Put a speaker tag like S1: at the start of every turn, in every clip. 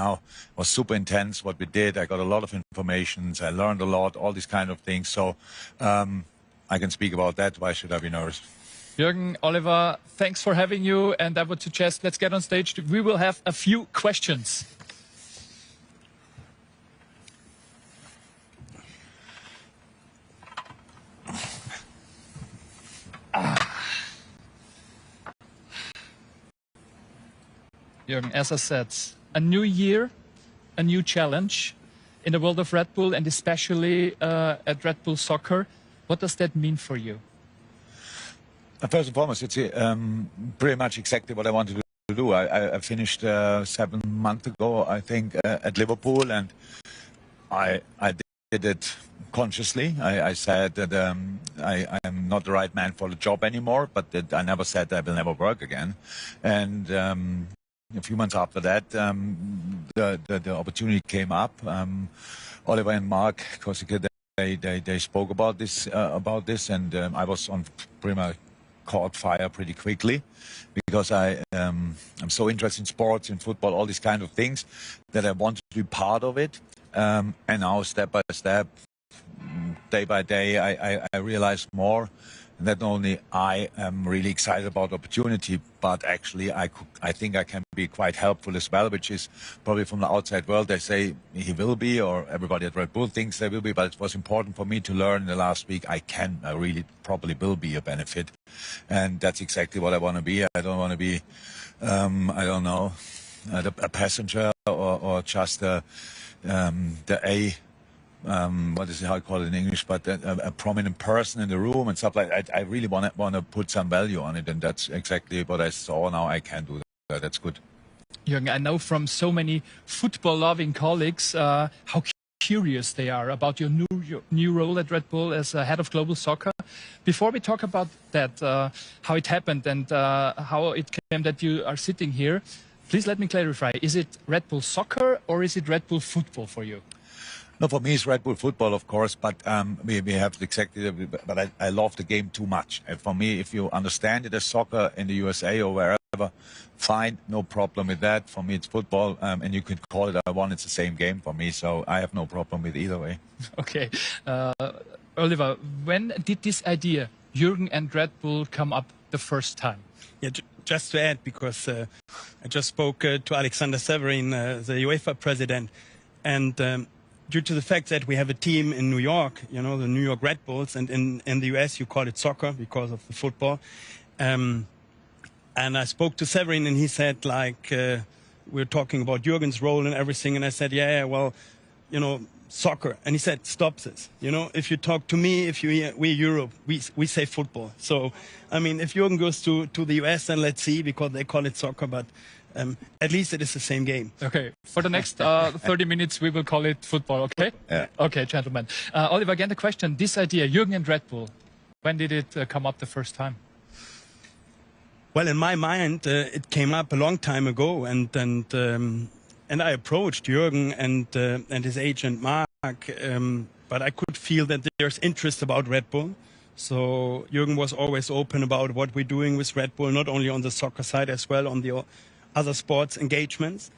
S1: now was super intense. What we did, I got a lot of information. I learned a lot, all these kind of things. So I can speak about that. Why should I be nervous?
S2: Juergen, Oliver, thanks for having you. And I would suggest let's get on stage. We will have a few questions. Juergen, as I said, a new year, a new challenge in the world of Red Bull and especially at Red Bull Soccer. What does that mean for you?
S1: First and foremost, it's pretty much exactly what I wanted to do. I finished 7 months ago, I think, at Liverpool, and I did it consciously. I said that I am not the right man for the job anymore, but that I never said I will never work again. And a few months after that, the opportunity came up. Oliver and Mark Kosicke, they spoke about this, and I was on pretty much caught fire pretty quickly because I'm so interested in sports, in football, all these kind of things that I wanted to be part of it. And now, step by step, day by day, I realize more. Not only I am really excited about the opportunity, but actually I think I can be quite helpful as well, which is probably from the outside world. They say he will be, or everybody at Red Bull thinks they will be, but it was important for me to learn in the last week I really probably will be a benefit. And that's exactly what I want to be. I don't want to be, I don't know, a passenger or just what is it, how I call it in English, but a prominent person in the room and stuff like that. I really want to put some value on it, and that's exactly what I saw. Now I can do that. That's good.
S2: Juergen, I know from so many football-loving colleagues how curious they are about your new role at Red Bull as head of global soccer. Before we talk about that, how it happened and how it came that you are sitting here, please let me clarify. Is it Red Bull Soccer or is it Red Bull Football for you?
S1: No, for me it's Red Bull Football, of course, but we have exactly. But I love the game too much. And for me, if you understand it as soccer in the USA or wherever, fine, no problem with that. For me, it's football, and you could call it one. It's the same game for me, so I have no problem with either way.
S2: Okay, Oliver, when did this idea, Juergen and Red Bull, come up the first time?
S3: Yeah, just to add, because I just spoke to Alexander Severin, the UEFA president, and. Due to the fact that we have a team in New York, you know, the New York Red Bulls, and in the US you call it soccer because of the football. And I spoke to Severin and he said, like, we're talking about Juergen's role and everything. And I said, yeah, well, you know, soccer. And he said, stop this. You know, if you talk to me, we Europe, we say football. So, I mean, if Juergen goes to the US, then let's see, because they call it soccer, but at least it is the same game.
S2: Okay, for the next 30 minutes, we will call it football, okay?
S1: Yeah.
S2: Okay, gentlemen. Oliver, again, the question, this idea, Juergen and Red Bull, when did it come up the first time?
S3: Well, in my mind, it came up a long time ago, and I approached Juergen and his agent, Mark, but I could feel that there's interest about Red Bull. So Juergen was always open about what we're doing with Red Bull, not only on the soccer side as well, on the other sports engagements.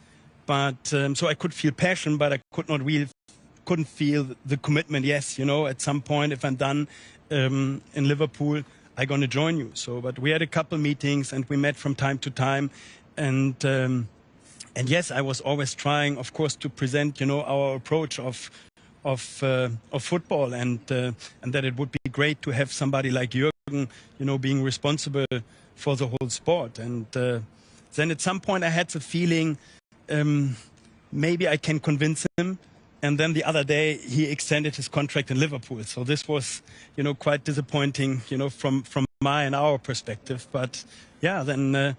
S3: But so I could feel passion, but I couldn't feel the commitment. Yes, you know, at some point, if I'm done in Liverpool, I'm going to join you. So, but we had a couple meetings and we met from time to time, and yes, I was always trying, of course, to present, you know, our approach of football, and that it would be great to have somebody like Juergen, you know, being responsible for the whole sport. And then at some point I had the feeling maybe I can convince him. And then the other day he extended his contract in Liverpool. So this was, you know, quite disappointing, you know, from my and our perspective. But yeah, then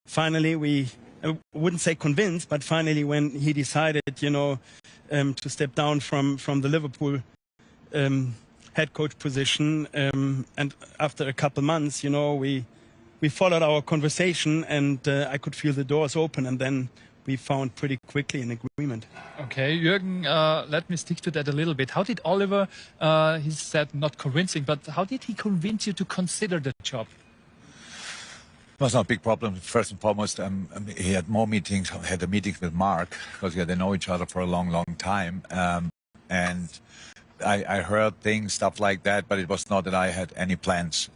S3: finally I wouldn't say convinced, but finally when he decided, you know, to step down from the Liverpool head coach position, and after a couple months, you know, we followed our conversation, and I could feel the doors open, and then we found pretty quickly an agreement.
S2: Okay, Juergen, let me stick to that a little bit. How did Oliver, he said not convincing, but how did he convince you to consider the job?
S1: It was not a big problem. First and foremost, he had more meetings, had a meeting with Mark, because they know each other for a long, long time. And I heard things, stuff like that, but it was not that I had any plans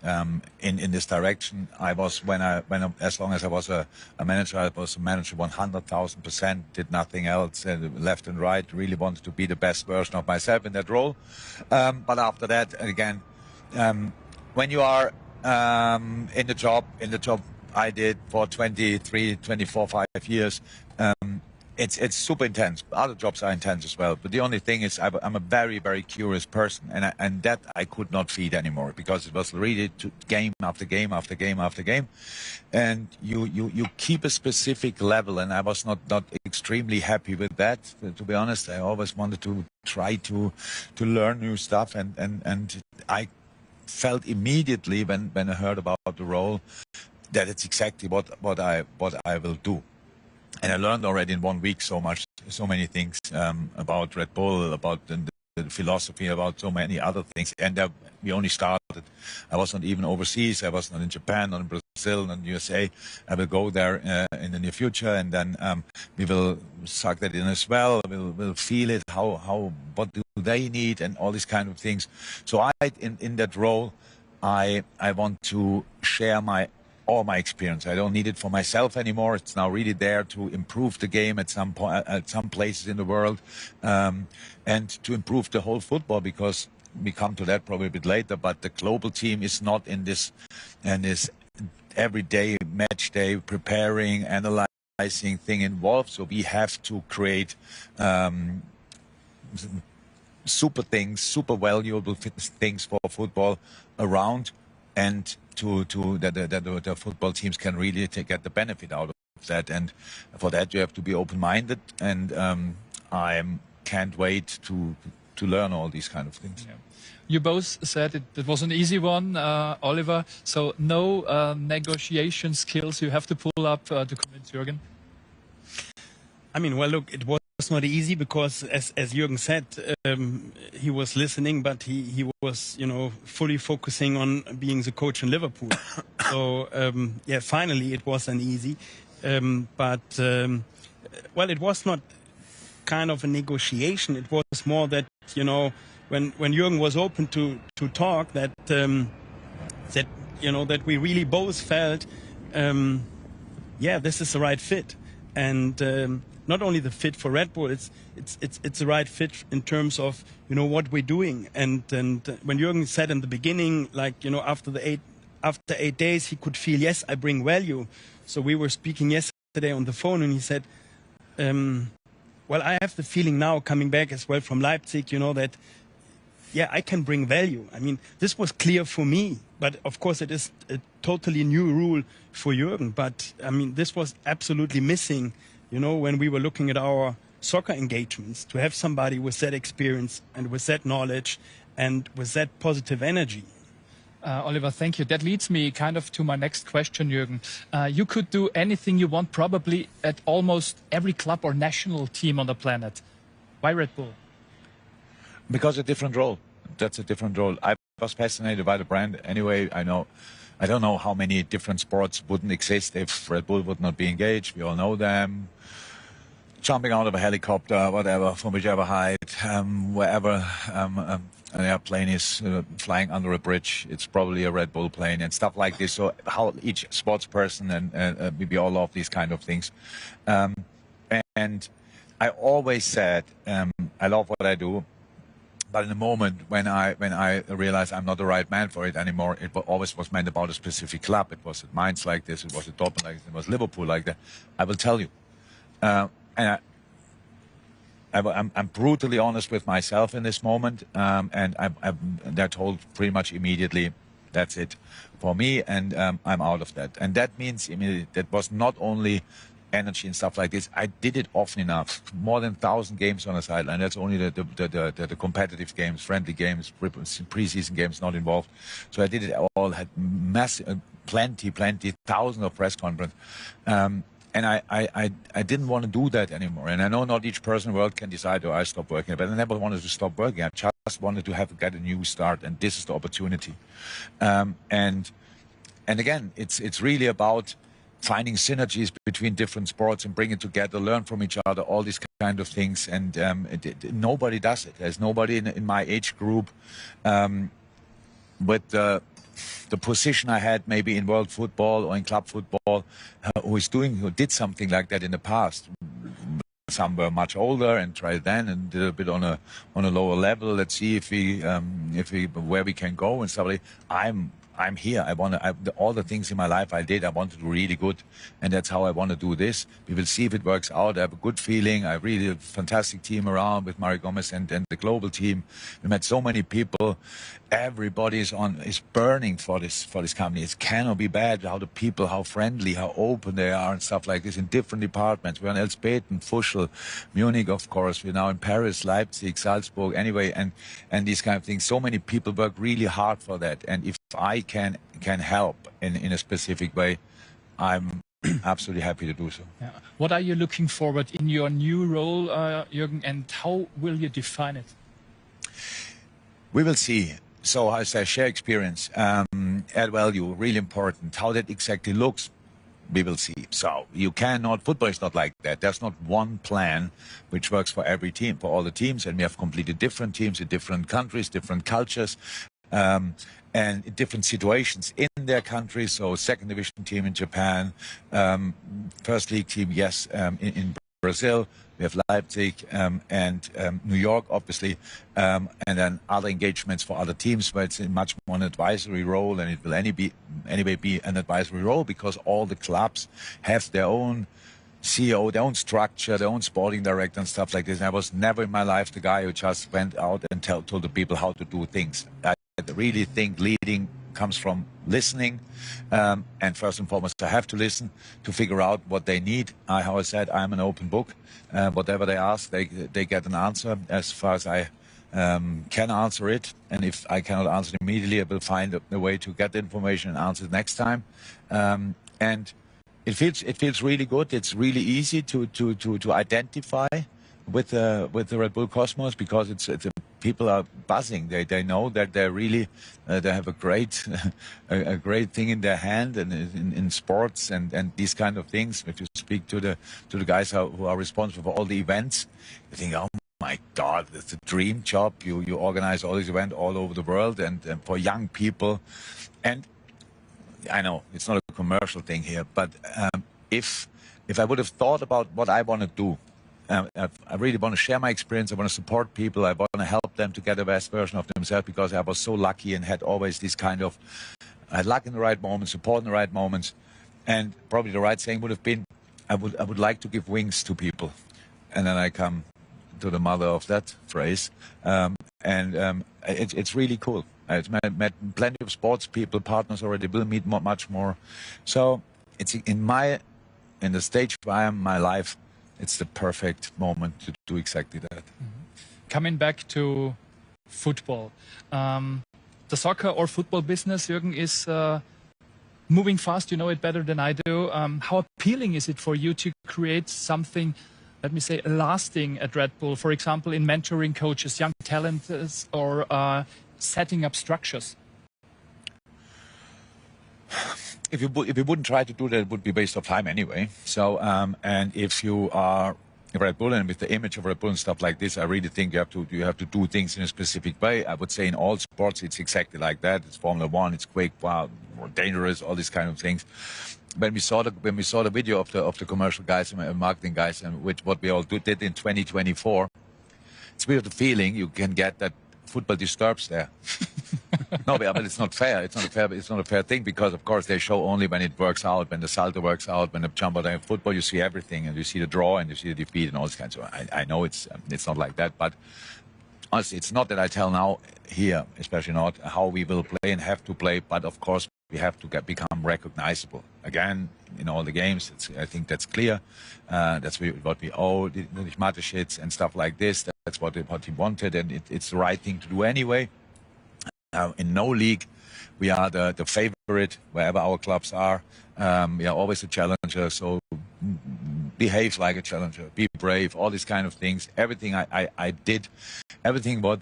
S1: in this direction. I was, as long as I was a manager, I was a manager 100,000%, did nothing else, left and right, really wanted to be the best version of myself in that role. But after that, again, when you are in the job I did for 23, 24, 5 years, it's super intense. Other jobs are intense as well. But the only thing is I'm a very, very curious person. And that I could not feed anymore, because it was really game after game after game after game. And you keep a specific level. And I was not extremely happy with that, to be honest. I always wanted to try to learn new stuff. And I felt immediately when I heard about the role that it's exactly what I will do. And I learned already in 1 week so many things about Red Bull, about the philosophy, about so many other things. And we only started. I was not even overseas. I was not in Japan, not in Brazil, not in USA. I will go there in the near future, and then we will suck that in as well. We'll feel it. What do they need, and all these kind of things. So in that role, I want to share all my experience. I don't need it for myself anymore. It's now really there to improve the game at some point, at some places in the world, and to improve the whole football, because we come to that probably a bit later. But the global team is not in this everyday match day preparing, analyzing thing involved. So we have to create super valuable things for football around, and that the football teams can really get the benefit out of that. And for that, you have to be open-minded. And I can't wait to learn all these kind of things.
S2: Yeah. You both said it was an easy one, Oliver. So no negotiation skills you have to pull up to convince Juergen?
S3: I mean, well, look, it was not easy, because as Juergen said, he was listening, but he was, fully focusing on being the coach in Liverpool. So, yeah, finally it wasn't easy. Well, it was not kind of a negotiation. It was more that, when Juergen was open to talk, that that we really both felt, yeah, this is the right fit. And not only the fit for Red Bull, it's the right fit in terms of what we're doing. And when Juergen said in the beginning, like after 8 days, he could feel, yes, I bring value. So we were speaking yesterday on the phone, and he said, well, I have the feeling now, coming back as well from Leipzig, that yeah, I can bring value. I mean, this was clear for me, but of course it is a totally new rule for Juergen. But I mean, this was absolutely missing, when we were looking at our soccer engagements, to have somebody with that experience and with that knowledge and with that positive energy.
S2: Oliver, thank you. That leads me kind of to my next question, Juergen. You could do anything you want probably at almost every club or national team on the planet. Why Red Bull?
S1: Because a different role. That's a different role. I was fascinated by the brand. Anyway, I don't know how many different sports wouldn't exist if Red Bull would not be engaged. We all know them. Jumping out of a helicopter, whatever, from whichever height, wherever an airplane is flying under a bridge, it's probably a Red Bull plane and stuff like this. So how each sports person, and we all love these kind of things. And I always said, I love what I do. But in the moment when I realized I'm not the right man for it anymore, it always was meant about a specific club. It was at Mainz like this, it was at Dortmund like this, it was Liverpool like that. I will tell you. And I'm brutally honest with myself in this moment, and they're told pretty much immediately, that's it for me, and I'm out of that. And that means immediately, that was not only energy and stuff like this. I did it often enough, more than 1,000 games on the sideline. That's only the competitive games, friendly games, preseason games not involved. So I did it all, had massive, plenty, thousands of press conferences. And I didn't want to do that anymore. And I know not each person in the world can decide, oh, I stop working. But I never wanted to stop working. I just wanted to get a new start. And this is the opportunity. And and again, it's really about finding synergies between different sports and bring it together, learn from each other, all these kind of things. And nobody does it. There's nobody in my age group with the position I had maybe in world football or in club football who did something like that in the past. Some were much older and tried then and did a bit on a lower level. Let's see if we where we can go and stuff like that. I'm here. All the things in my life I did, I want to do really good, and that's how I want to do this. We will see if it works out. I have a good feeling. I have really a fantastic team around with Mario Gomez and the global team. We met so many people. Everybody is burning for this company. It cannot be bad. How the people, how friendly, how open they are, and stuff like this in different departments. We're in Elspeten, Fuschel, Munich, of course. We're now in Paris, Leipzig, Salzburg. Anyway, and these kind of things. So many people work really hard for that. And if I can help in a specific way, I'm absolutely happy to do so.
S2: Yeah. What are you looking forward in your new role, Juergen, and how will you define it?
S1: We will see. So I say share experience, add value, really important. How that exactly looks, we will see. So you cannot, football is not like that. There's not one plan which works for every team, for all the teams. And we have completely different teams in different countries, different cultures. And different situations in their countries. So second division team in Japan, first league team, yes, in Brazil. We have Leipzig and New York, obviously, and then other engagements for other teams where it's in much more an advisory role, and it will anyway be an advisory role because all the clubs have their own CEO, their own structure, their own sporting director and stuff like this. And I was never in my life the guy who just went out and told the people how to do things. I really think leading comes from listening, and first and foremost, I have to listen to figure out what they need. How I said, I'm an open book. Whatever they ask, they get an answer as far as I can answer it. And if I cannot answer it immediately, I will find a way to get the information and answer it next time. And it feels really good. It's really easy to identify with the Red Bull Cosmos because people are buzzing. They know that they're really they have a great a great thing in their hand and in sports and these kind of things. If you speak to the guys who are responsible for all the events, you think, oh my God, it's a dream job. You organize all these events all over the world and for young people. And I know it's not a commercial thing here, but if I would have thought about what I want to do. I really want to share my experience. I want to support people. I want to help them to get the best version of themselves because I was so lucky and had always this kind of, I had luck in the right moments, support in the right moments. And probably the right saying would have been, I would like to give wings to people. And then I come to the mother of that phrase. It's really cool. I've met plenty of sports people, partners already, will meet much more. So it's in the stage where I am in my life, it's the perfect moment to do exactly that.
S2: Mm-hmm. Coming back to football, the soccer or football business, Juergen, is moving fast. You know it better than I do. How appealing is it for you to create something, let me say, lasting at Red Bull? For example, in mentoring coaches, young talents, or setting up structures?
S1: If you wouldn't try to do that, it would be a waste of time anyway. So, and if you are Red Bull and with the image of Red Bull and stuff like this, I really think you have to do things in a specific way. I would say in all sports, it's exactly like that. It's Formula One, it's quick, wow, more dangerous, all these kind of things. When we saw the video of the commercial guys and marketing guys, and what we all did in 2024, it's a bit of the feeling you can get that football disturbs there. No, but it's not fair. It's not a fair thing because, of course, they show only when it works out, when the salto works out, when the jump out. In football, you see everything, and you see the draw, and you see the defeat, and all this kind of. I know it's not like that, but honestly, it's not that I tell now here, especially not how we will play and have to play, but of course we have to become recognizable again in all the games. I think that's clear. That's what we owe Mateschitz and stuff like this. That's what he wanted, and it's the right thing to do anyway. In no league, we are the favorite wherever our clubs are. We are always a challenger, so behave like a challenger, be brave, all these kind of things. Everything I did, everything what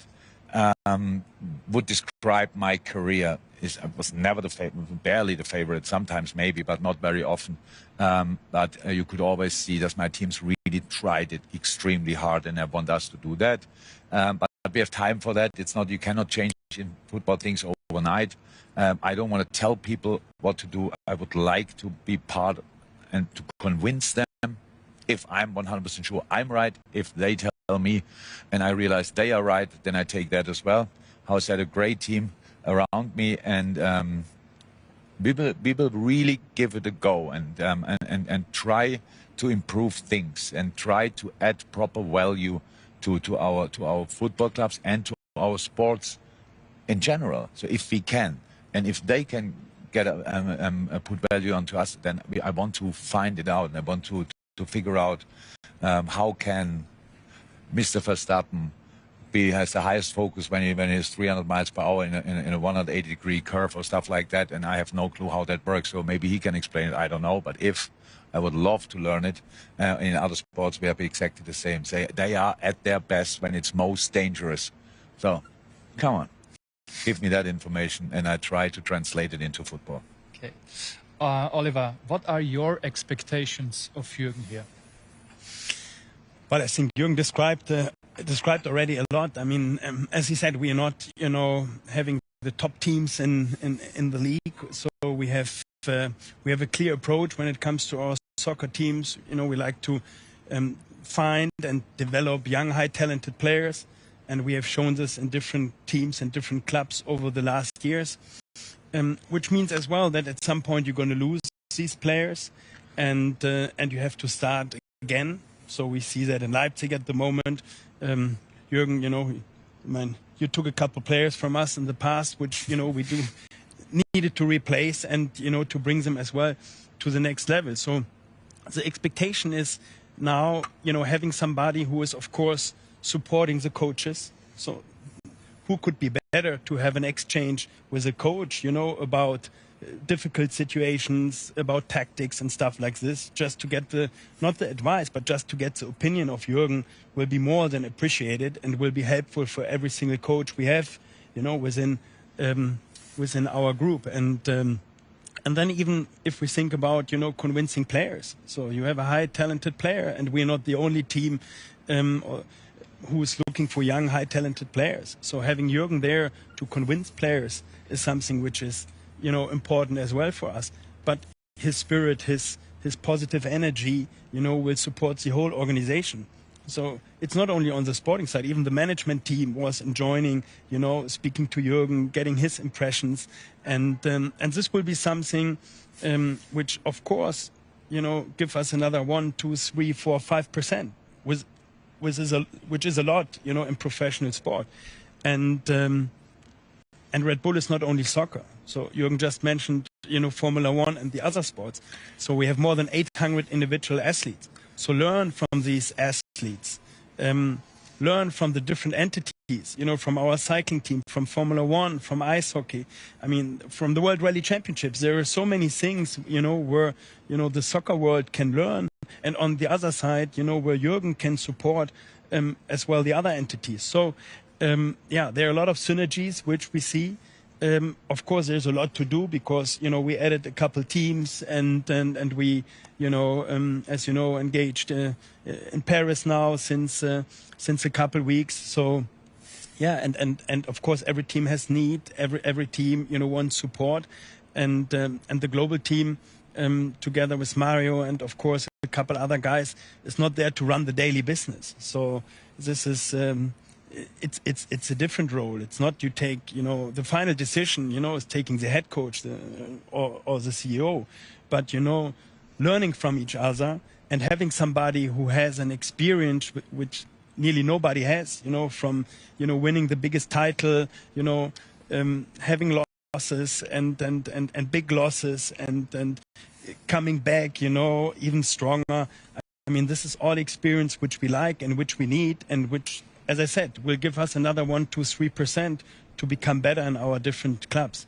S1: would describe my career is I was never the favorite, barely the favorite, sometimes maybe, but not very often. But you could always see that my teams really tried it extremely hard, and I want us to do that. But we have time for that. It's not, you cannot change in football things overnight. I don't want to tell people what to do. I would like to be part and to convince them. If I'm 100% sure I'm right, if they tell me and I realize they are right, then I take that as well. I had a great team around me, and we will really give it a go and try to improve things and try to add proper value to our football clubs and to our sports in general. So if we can, and if they can get put value onto us, then I want to find it out, and I want to figure out how can Mr. Verstappen has the highest focus when he's 300 miles per hour in a 180-degree curve or stuff like that, and I have no clue how that works. So maybe he can explain it. I don't know, but if I would love to learn it. In other sports, we have exactly the same. They are at their best when it's most dangerous. So, come on, give me that information, and I try to translate it into football.
S2: Okay. Oliver, what are your expectations of Juergen here?
S3: Well, I think Juergen described already a lot. I mean, as he said, we are not, having the top teams in the league. So we have a clear approach when it comes to our soccer teams. We like to find and develop young, high talented players, and we have shown this in different teams and different clubs over the last years. Which means as well that at some point you're going to lose these players, and you have to start again. So we see that in Leipzig at the moment. Juergen, you took a couple players from us in the past, which we needed to replace and to bring them as well to the next level. So the expectation is now having somebody who is of course supporting the coaches. So who could be better to have an exchange with a coach, about difficult situations, about tactics and stuff like this, just to get not the advice, but just to get the opinion of Juergen will be more than appreciated and will be helpful for every single coach we have, within our group. And then even if we think about, convincing players. So you have a high talented player, and we're not the only team who is looking for young, high talented players. So having Juergen there to convince players is something which is, important as well for us. But his spirit, his positive energy, will support the whole organization. So it's not only on the sporting side, even the management team was enjoying, speaking to Juergen, getting his impressions. And this will be something which, of course, give us another 1, 2, 3, 4, 5%, which is a lot, in professional sport. And Red Bull is not only soccer. So Juergen just mentioned, Formula 1 and the other sports. So we have more than 800 individual athletes. So learn from these athletes. Learn from the different entities, from our cycling team, from Formula 1, from ice hockey. I mean, from the World Rally Championships. There are so many things, where, the soccer world can learn. And on the other side, where Juergen can support as well the other entities. So, there are a lot of synergies which we see. Of course, there's a lot to do because, we added a couple teams and we, as you know, engaged in Paris now since a couple weeks. So, and of course, every team has need. Every team, wants support, and the global team, together with Mario and of course a couple other guys, is not there to run the daily business. So this is. It's a different role. It's not you take, the final decision, is taking the head coach or the CEO, but, learning from each other and having somebody who has an experience which nearly nobody has, from, winning the biggest title, having losses and big losses and coming back, even stronger. I mean, this is all experience which we like and which we need and which, as I said, will give us another 1, 2, 3% to become better in our different clubs.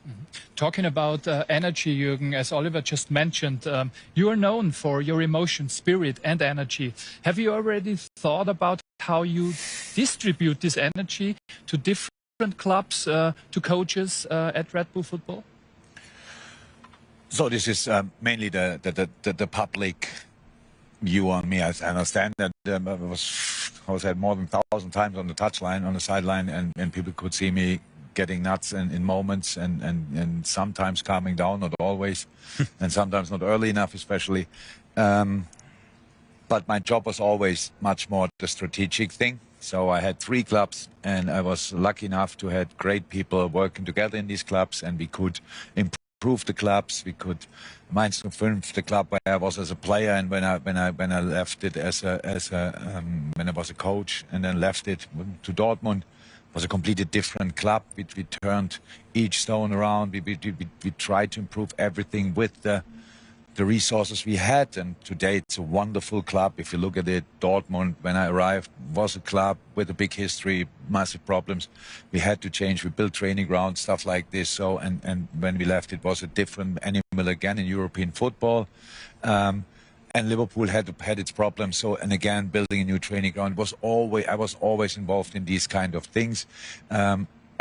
S2: Talking about energy, Juergen, as Oliver just mentioned, you are known for your emotion, spirit and energy. Have you already thought about how you distribute this energy to different different clubs to coaches at Red Bull Football?
S1: So this is mainly the public view on me. I understand that I was had more than 1,000 times on the touchline, on the sideline, and people could see me getting nuts in moments and sometimes calming down, not always, and sometimes not early enough, especially. But my job was always much more the strategic thing. So I had 3 clubs, and I was lucky enough to have great people working together in these clubs, and we could improve the clubs. We could Mainz 05, the club where I was as a player, and when I left it when I was a coach, and then left it to Dortmund, was a completely different club. We turned each stone around. We tried to improve everything with the resources we had, and today it's a wonderful club. If you look at it, Dortmund, when I arrived, was a club with a big history, massive problems. We had to change. We built training grounds, stuff like this. So, and when we left, it was a different animal again in European football. And Liverpool had its problems. So, and again, building a new training ground I was always involved in these kind of things.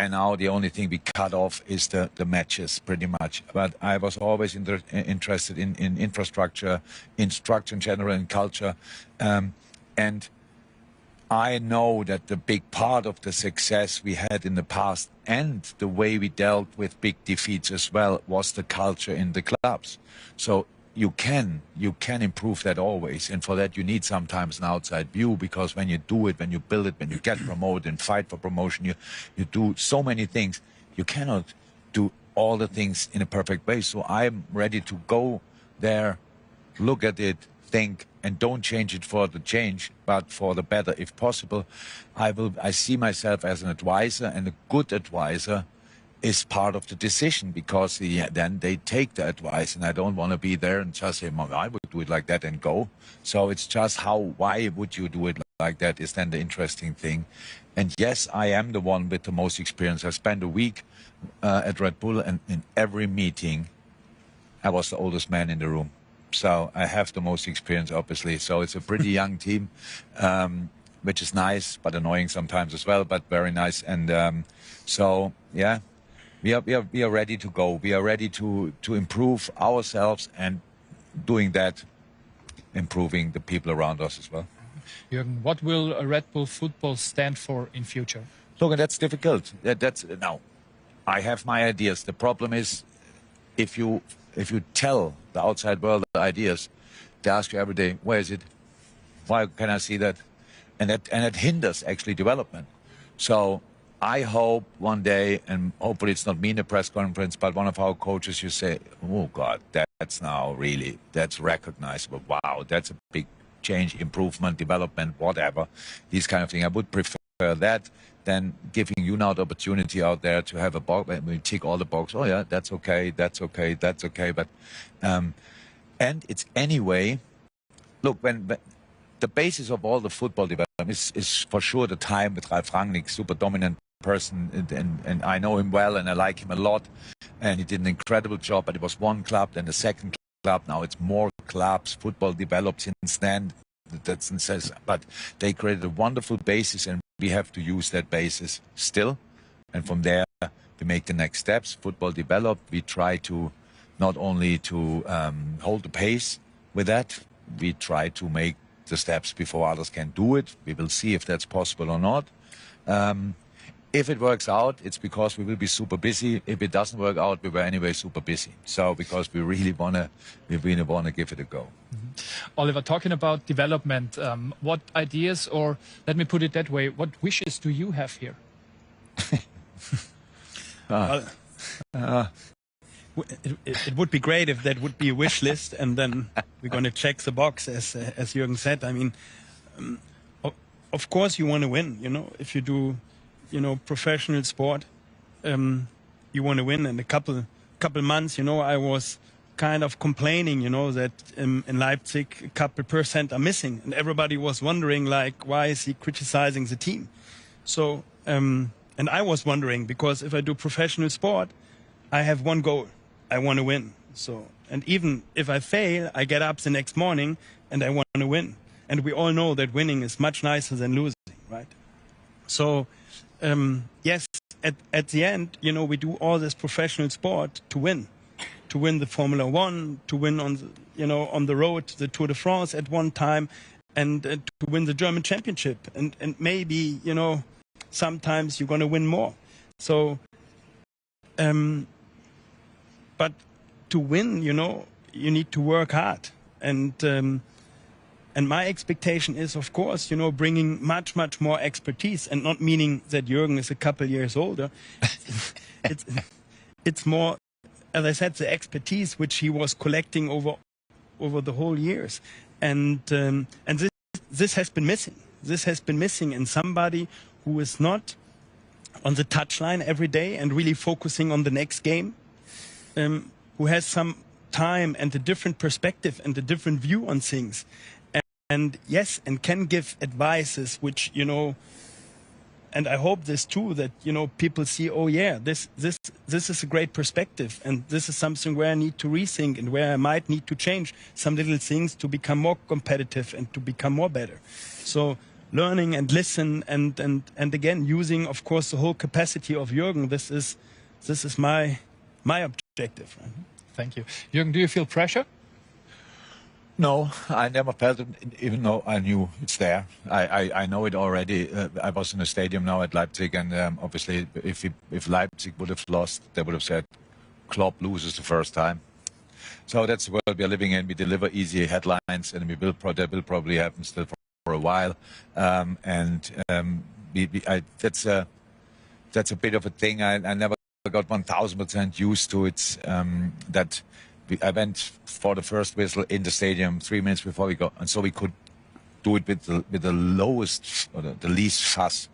S1: And now the only thing we cut off is the matches, pretty much. But I was always interested in infrastructure, in structure in general, in culture. And I know that the big part of the success we had in the past and the way we dealt with big defeats as well was the culture in the clubs. So you can improve that always, and for that you need sometimes an outside view, because when you do it, when you build it, when you get promoted and fight for promotion, you do so many things. You cannot do all the things in a perfect way. So I'm ready to go there, look at it, think, and don't change it for the change, but for the better if possible. I see myself as an advisor, and a good advisor is part of the decision, because then they take the advice, and I don't want to be there and just say, I would do it like that and go. So it's just why would you do it like that is then the interesting thing. And yes, I am the one with the most experience. I spent a week at Red Bull, and in every meeting I was the oldest man in the room. So I have the most experience, obviously. So it's a pretty young team, which is nice, but annoying sometimes as well, but very nice. And so, yeah. We are ready to go. We are ready to improve ourselves, and doing that, improving the people around us as well.
S2: Juergen, what will Red Bull Football stand for in future?
S1: Look, that's difficult. Now, I have my ideas. The problem is, if you tell the outside world the ideas, they ask you every day, where is it? Why can I see that? And that hinders actually development. So I hope one day, and hopefully it's not me in a press conference, but one of our coaches, you say, oh God, that's recognizable. Wow, that's a big change, improvement, development, whatever, these kind of things. I would prefer that than giving you now the opportunity out there to have a box, and we tick all the boxes. Oh yeah, that's okay, that's okay, that's okay. But, and it's anyway, look, when the basis of all the football development is for sure the time with Ralf Rangnick, super dominant person, and I know him well, and I like him a lot, and he did an incredible job. But it was one club, then the second club, now it's more clubs. Football developed since then, but they created a wonderful basis, and we have to use that basis still, and from there we make the next steps. Football developed, we try to not only to hold the pace with that, we try to make the steps before others can do it. We will see if that's possible or not. If it works out, it's because we will be super busy. If it doesn't work out, we were anyway super busy. So because we really wanna give it a go.
S2: Oliver, talking about development, what ideas, or let me put it that way, what wishes do you have here?
S3: It would be great if that would be a wish list, and then we're going to check the box, as Juergen said. I mean, of course you want to win. You know, if you do, professional sport, you want to win. And a couple months, I was kind of complaining, that in Leipzig a couple % are missing, and everybody was wondering, like, why is he criticizing the team? So, and I was wondering, because if I do professional sport, I have one goal. I want to win. So, and even if I fail, I get up the next morning and I want to win. And we all know that winning is much nicer than losing, right? So yes, at the end, you know, we do all this professional sport to win the Formula One, to win on the, you know, on the road the Tour de France at one time, and to win the German championship, and maybe, you know, sometimes you're going to win more. So, but to win, you know, you need to work hard, and my expectation is, of course, you know, bringing much more expertise, and not meaning that Juergen is a couple years older. It's more, as I said, the expertise which he was collecting over the whole years, and this has been missing. This has been missing in somebody who is not on the touchline every day and really focusing on the next game, who has some time and a different perspective and a different view on things, and yes, and can give advices which, you know, and I hope this too, that, you know, people see, oh yeah, this is a great perspective, and this is something where I need to rethink and where I might need to change some little things to become more competitive and to become more better. So learning and listen, and again using, of course, the whole capacity of Juergen. This is my objective. Right?
S2: Thank you. Juergen, do you feel pressure?
S1: No, I never felt it, even though I knew it's there. I know it already. I was in the stadium now at Leipzig, and obviously, if Leipzig would have lost, they would have said, Klopp loses the first time. So that's the world we are living in. We deliver easy headlines, and that will probably happen still for a while. That's a bit of a thing. I never got 1000% used to it. That I went for the first whistle in the stadium 3 minutes before we got, and so we could do it with the lowest or the least fuss.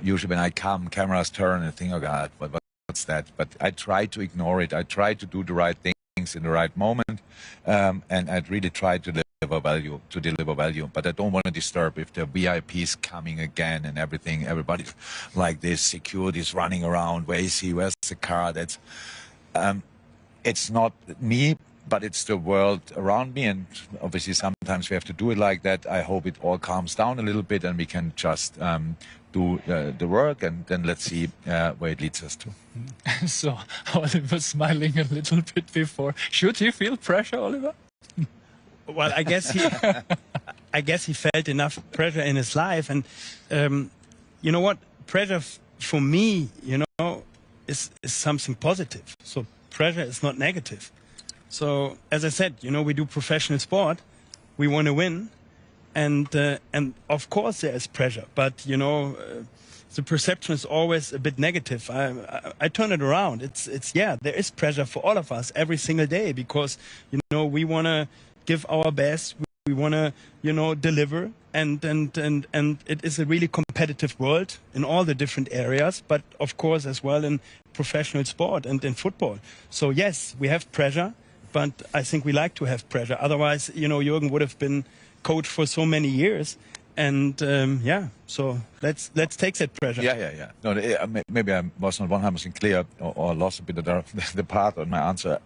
S1: Usually when I come, cameras turn and think, oh God, what's that? But I try to ignore it. I try to do the right things in the right moment, and I really try to deliver value. But I don't want to disturb if the VIPs coming again and everything. Everybody's like this, security's running around. Where is he? Where's the car? That's. It's not me, but it's the world around me, and obviously sometimes we have to do it like that. I hope it all calms down a little bit and we can just do the work, and then let's see where it leads us to.
S2: So Oliver was smiling a little bit before. Should he feel pressure, Oliver?
S3: Well, I guess he felt enough pressure in his life, and you know what? Pressure for me, you know, is something positive. So pressure is not negative. So, as I said, you know, we do professional sport. We want to win, and of course there is pressure. But you know, the perception is always a bit negative. I turn it around. It's yeah, there is pressure for all of us every single day, because you know we want to give our best. We want to, you know, deliver, and it is a really competitive world in all the different areas, but of course as well in professional sport and in football. So yes, we have pressure, but I think we like to have pressure. Otherwise, you know, Juergen would have been coach for so many years, and yeah. So let's take that pressure.
S1: Yeah. No, maybe I was not 100% clear or lost a bit of the path on my answer.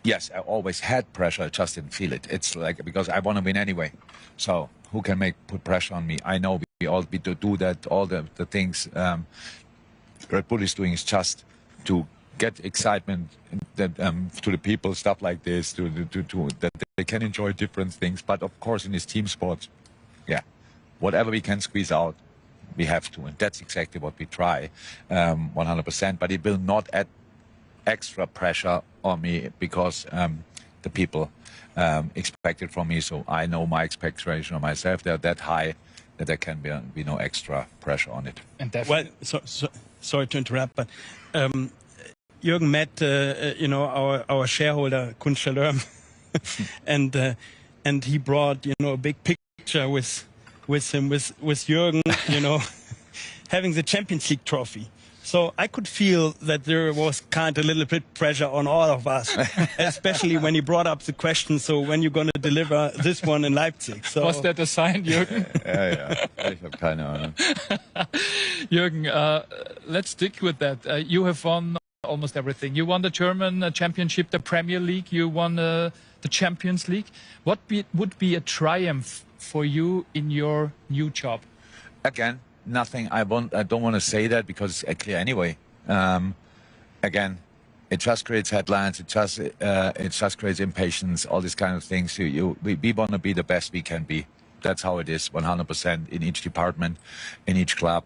S1: Yes, I always had pressure, I just didn't feel it. It's like, because I want to win anyway. So who can put pressure on me? I know we do that, all the things Red Bull is doing is just to get excitement that, to the people, stuff like this, that they can enjoy different things. But of course in this team sport, yeah, whatever we can squeeze out, we have to. And that's exactly what we try, 100%. But it will not add extra pressure on me, because the people expect it from me. So I know my expectation of myself, they're that high that there can be no extra pressure on it.
S2: And definitely.
S3: Well, sorry to interrupt, but Juergen met you know, our shareholder Kunz Shalom, and he brought, you know, a big picture with him with Juergen, you know, having the Champions League trophy. So I could feel that there was kind of a little bit pressure on all of us, especially when he brought up the question, so when you're going to deliver this one in Leipzig. So
S2: was that a sign, Juergen?
S1: Yeah. Ich habe keine Ahnung.
S2: Juergen, let's stick with that. You have won almost everything. You won the German championship, the Premier League, you won the Champions League. What would be a triumph for you in your new job?
S1: Again, nothing. I don't want to say that because it's clear anyway. Again, it just creates headlines. It just creates impatience. All these kind of things. We want to be the best we can be. That's how it is, 100% in each department, in each club.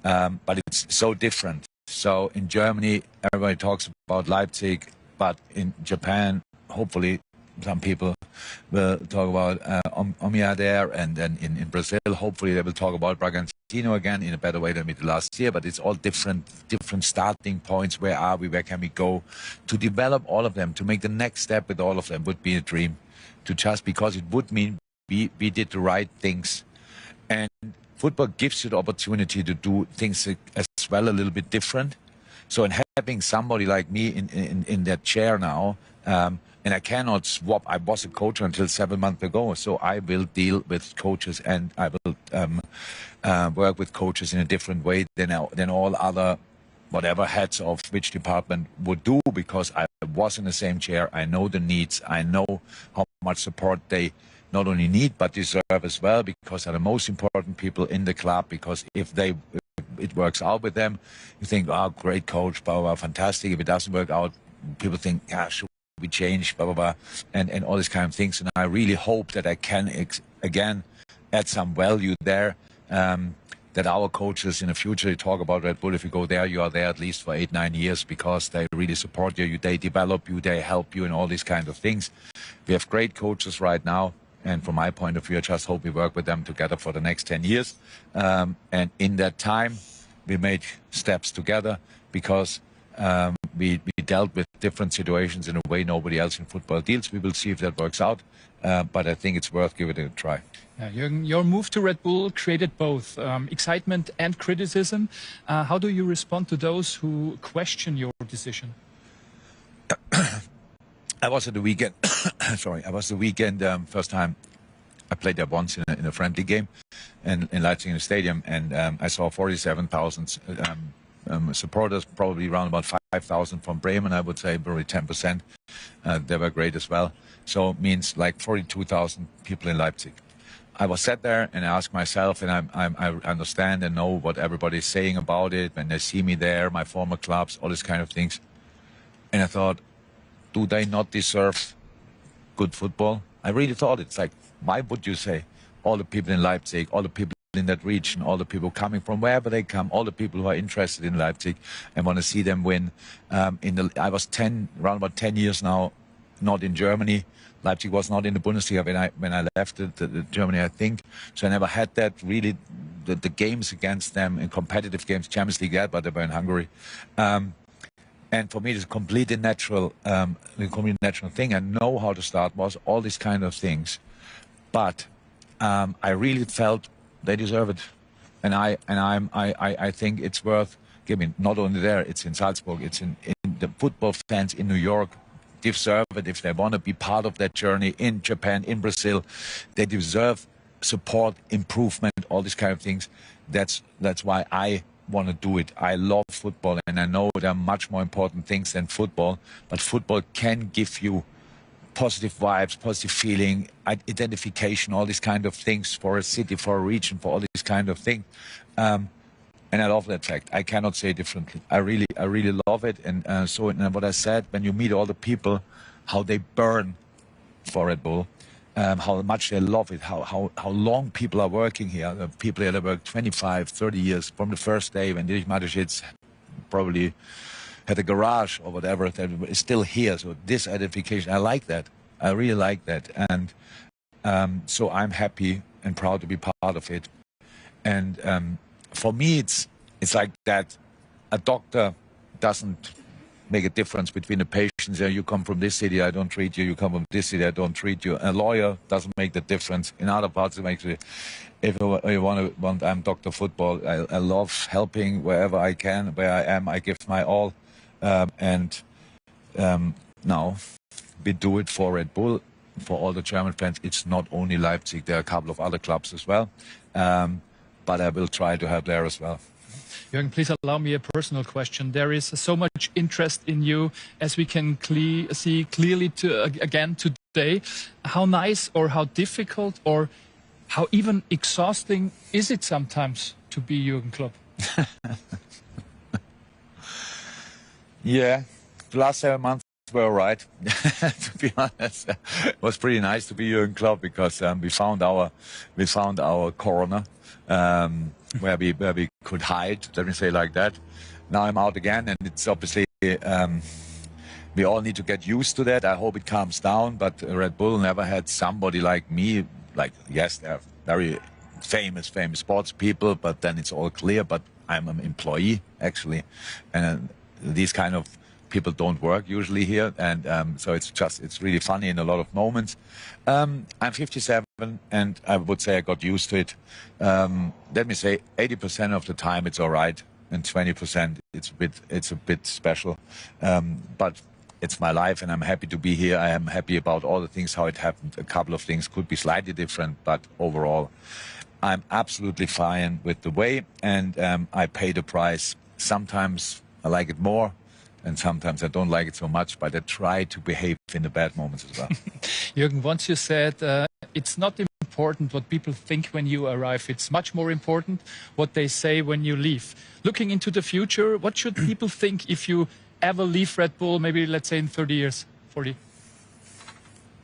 S1: But it's so different. So in Germany, everybody talks about Leipzig, but in Japan, hopefully, some people will talk about Omia there, and then in Brazil, hopefully they will talk about Bragantino again in a better way than we did last year. But it's all different starting points. Where are we? Where can we go? To develop all of them, to make the next step with all of them would be a dream. To just because it would mean we did the right things, and football gives you the opportunity to do things as well a little bit different. So in having somebody like me in that chair now. And I cannot swap. I was a coach until 7 months ago, so I will deal with coaches and I will work with coaches in a different way than all other whatever heads of which department would do, because I was in the same chair. I know the needs. I know how much support they not only need but deserve as well, because they're the most important people in the club. Because if it works out with them, you think, oh, great coach, blah, blah, blah, fantastic. If it doesn't work out, people think, yeah, sure. We change, blah, blah, blah, and all these kind of things. And I really hope that I can, again, add some value there, that our coaches in the future talk about Red Bull. If you go there, you are there at least for 8-9 years, because they really support you, they develop you, they help you, and all these kind of things. We have great coaches right now, and from my point of view, I just hope we work with them together for the next 10 years. And in that time, we made steps together, because we dealt with different situations in a way nobody else in football deals. We will see if that works out, but I think it's worth giving it a try.
S2: Yeah, Juergen, your move to Red Bull created both excitement and criticism. How do you respond to those who question your decision?
S1: I was at the weekend. Sorry, I was the weekend first time I played there once in a friendly game, in Leipzig in the stadium, and I saw 47,000. Supporters, probably around about 5,000 from Bremen, I would say, probably 10%. They were great as well. So it means like 42,000 people in Leipzig. I was sat there and I asked myself, and I understand and know what everybody's saying about it when they see me there, my former clubs, all these kind of things. And I thought, do they not deserve good football? I really thought it's like, why would you say all the people in Leipzig, all the people in that region, all the people coming from wherever they come, all the people who are interested in Leipzig and want to see them win. I was around about 10 years now, not in Germany. Leipzig was not in the Bundesliga when I left Germany, I think. So I never had that really, the games against them in competitive games, Champions League, yeah, but they were in Hungary. And for me, it's a completely natural thing. I know how the start was, all these kind of things. But I really felt they deserve it, and I think it's worth giving. Not only there, it's in Salzburg, it's in the football fans in New York deserve it if they want to be part of that journey. In Japan, in Brazil, they deserve support, improvement, all these kind of things. That's why I want to do it. I love football, and I know there are much more important things than football. But football can give you positive vibes, positive feeling, identification, all these kind of things for a city, for a region, for all these kind of things. And I love that fact. I cannot say it differently. I really love it. And and what I said, when you meet all the people, how they burn for Red Bull, how much they love it, how long people are working here. The people here that work 25, 30 years from the first day when Dietrich Mateschitz probably had a garage or whatever that is still here. So this identification, I like that. I really like that. And so I'm happy and proud to be part of it. And for me, it's like that a doctor doesn't make a difference between the patients. You come from this city, I don't treat you. You come from this city, I don't treat you. A lawyer doesn't make the difference. In other parts, it makes it. If you want, I'm Dr. Football. I love helping wherever I can, where I am. I give my all. Now we do it for Red Bull, for all the German fans. It's not only Leipzig. There are a couple of other clubs as well. But I will try to help there as well.
S2: Juergen, please allow me a personal question. There is so much interest in you, as we can see clearly again today. How nice or how difficult or how even exhausting is it sometimes to be Juergen Klopp?
S1: Yeah, the last 7 months were all right. To be honest, it was pretty nice to be Juergen Klopp because we found our corner where we could hide. Let me say it like that. Now I'm out again, and it's obviously we all need to get used to that. I hope it calms down. But Red Bull never had somebody like me. Like, yes, they're very famous sports people, but then it's all clear. But I'm an employee actually, and these kind of people don't work usually here, and so it's really funny in a lot of moments. I'm 57, and I would say I got used to it. Let me say 80% of the time it's all right, and 20% it's a bit special. But it's my life, and I'm happy to be here. I am happy about all the things, how it happened. A couple of things could be slightly different, but overall, I'm absolutely fine with the way, and I pay the price. Sometimes I like it more, and sometimes I don't like it so much, but I try to behave in the bad moments as well.
S2: Juergen, once you said it's not important what people think when you arrive, it's much more important what they say when you leave. Looking into the future, what should people think if you ever leave Red Bull, maybe let's say in 30 years, 40?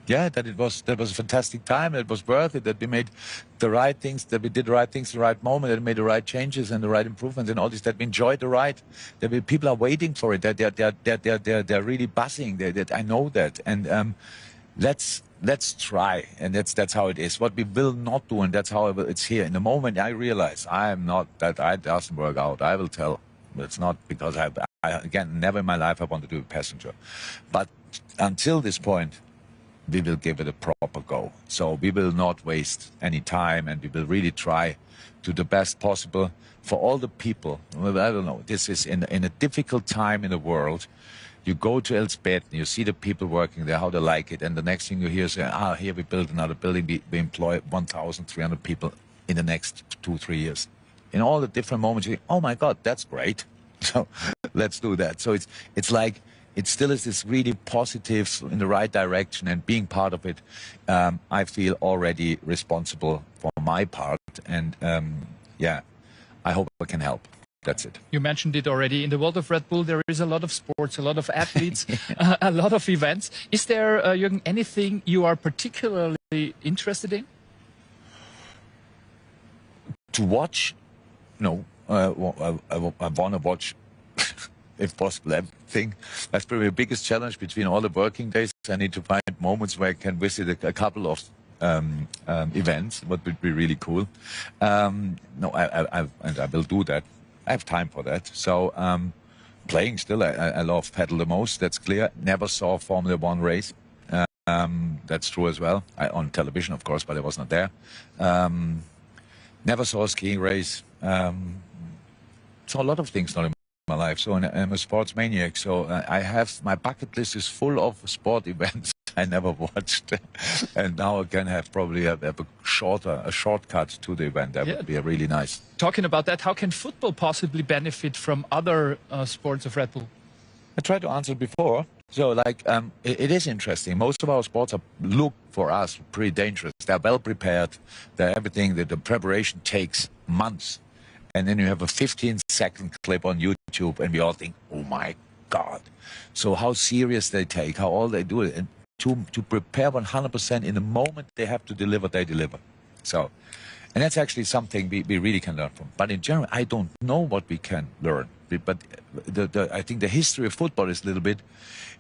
S1: Yeah, that was a fantastic time. It was worth it. That we made the right things. That we did the right things, the right moment. That we made the right changes and the right improvements and all this. That we enjoyed the ride. That people are waiting for it. That they're really buzzing. That I know that. And let's try. And that's how it is. What we will not do, and that's how it's here. In the moment, I realize I am not that. It doesn't work out. I will tell. It's not because I again, never in my life I want to do a passenger. But until this point, we will give it a proper go. So we will not waste any time, and we will really try to do the best possible for all the people. Well, I don't know, this is in a difficult time in the world. You go to Elsbeth and you see the people working there, how they like it, and the next thing you hear is, here we build another building, we employ 1,300 people in the next 2-3 years. In all the different moments, you think, oh my God, that's great. So let's do that. So it's like, it still is this really positive in the right direction, and being part of it, I feel already responsible for my part. And yeah, I hope I can help. That's it.
S2: You mentioned it already. In the world of Red Bull, there is a lot of sports, a lot of athletes, a lot of events. Is there, Juergen, anything you are particularly interested in?
S1: To watch? No. I want to watch, if possible, everything. That's probably the biggest challenge between all the working days. I need to find moments where I can visit a couple of events, what would be really cool. No, and I will do that. I have time for that. So playing still, I love paddle the most. That's clear. Never saw a Formula 1 race. That's true as well. On television, of course, but I was not there. Never saw a skiing race. So a lot of things not in my life. So I'm a sports maniac. So I have, my bucket list is full of sport events I never watched, and now I can have probably a shortcut to the event. That would be really nice.
S2: Talking about that, how can football possibly benefit from other sports of Red Bull?
S1: I tried to answer before. So like, it is interesting. Most of our sports look for us pretty dangerous. They're well prepared. They're everything. The preparation takes months. And then you have a 15-second clip on YouTube, and we all think, oh my God. So how serious they take, how all they do it. And to prepare 100% in the moment they have to deliver, they deliver. So, and that's actually something we really can learn from. But in general, I don't know what we can learn. But I think the history of football is a little bit,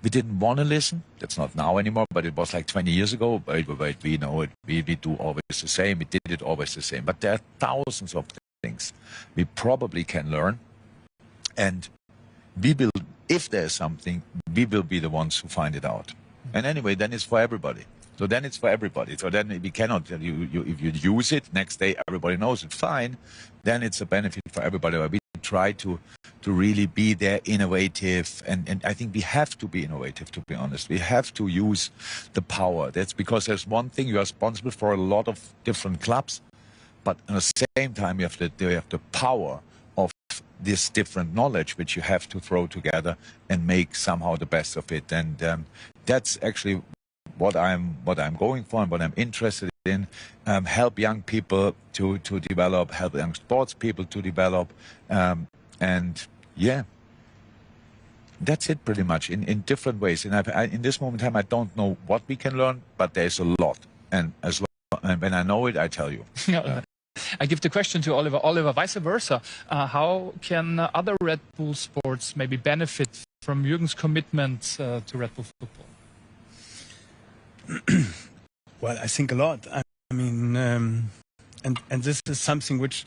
S1: we didn't want to listen. That's not now anymore, but it was like 20 years ago. Wait, we know it. We do always the same. We did it always the same. But there are thousands of things we probably can learn, and we will, if there's something, we will be the ones who find it out. And anyway, then it's for everybody. So then it's for everybody. So then we cannot, if you use it, next day everybody knows it, fine. Then it's a benefit for everybody. We try to really be there innovative, and I think we have to be innovative, to be honest. We have to use the power. That's because there's one thing, you are responsible for a lot of different clubs, but at the same time, you have the power of this different knowledge, which you have to throw together and make somehow the best of it. And that's actually what I'm going for and what I'm interested in. Help young people to develop, help young sports people to develop, and yeah, that's it pretty much in different ways. And in this moment in time, I don't know what we can learn, but there's a lot. And and when I know it, I tell you.
S2: I give the question to Oliver. Oliver, vice versa. How can other Red Bull sports maybe benefit from Juergen's commitment to Red Bull football?
S3: Well, I think a lot. I mean, and this is something which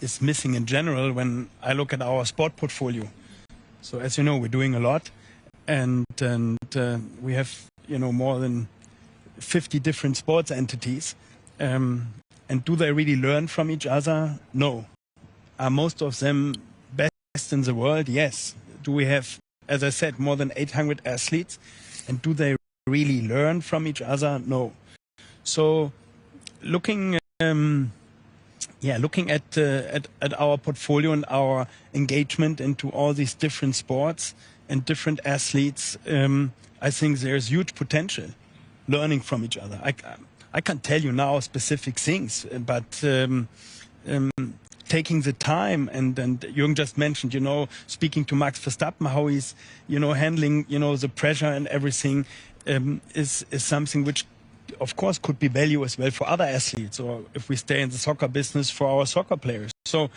S3: is missing in general when I look at our sport portfolio. So as you know, we're doing a lot, and we have more than 50 different sports entities. And do they really learn from each other? No. Are most of them best in the world? Yes. Do we have, as I said, more than 800 athletes? And do they really learn from each other? No. So looking at our portfolio and our engagement into all these different sports and different athletes, I think there's huge potential learning from each other. I can't tell you now specific things, but taking the time and Juergen just mentioned, speaking to Max Verstappen, how he's, handling, the pressure and everything, is something which, of course, could be value as well for other athletes, or if we stay in the soccer business, for our soccer players. So,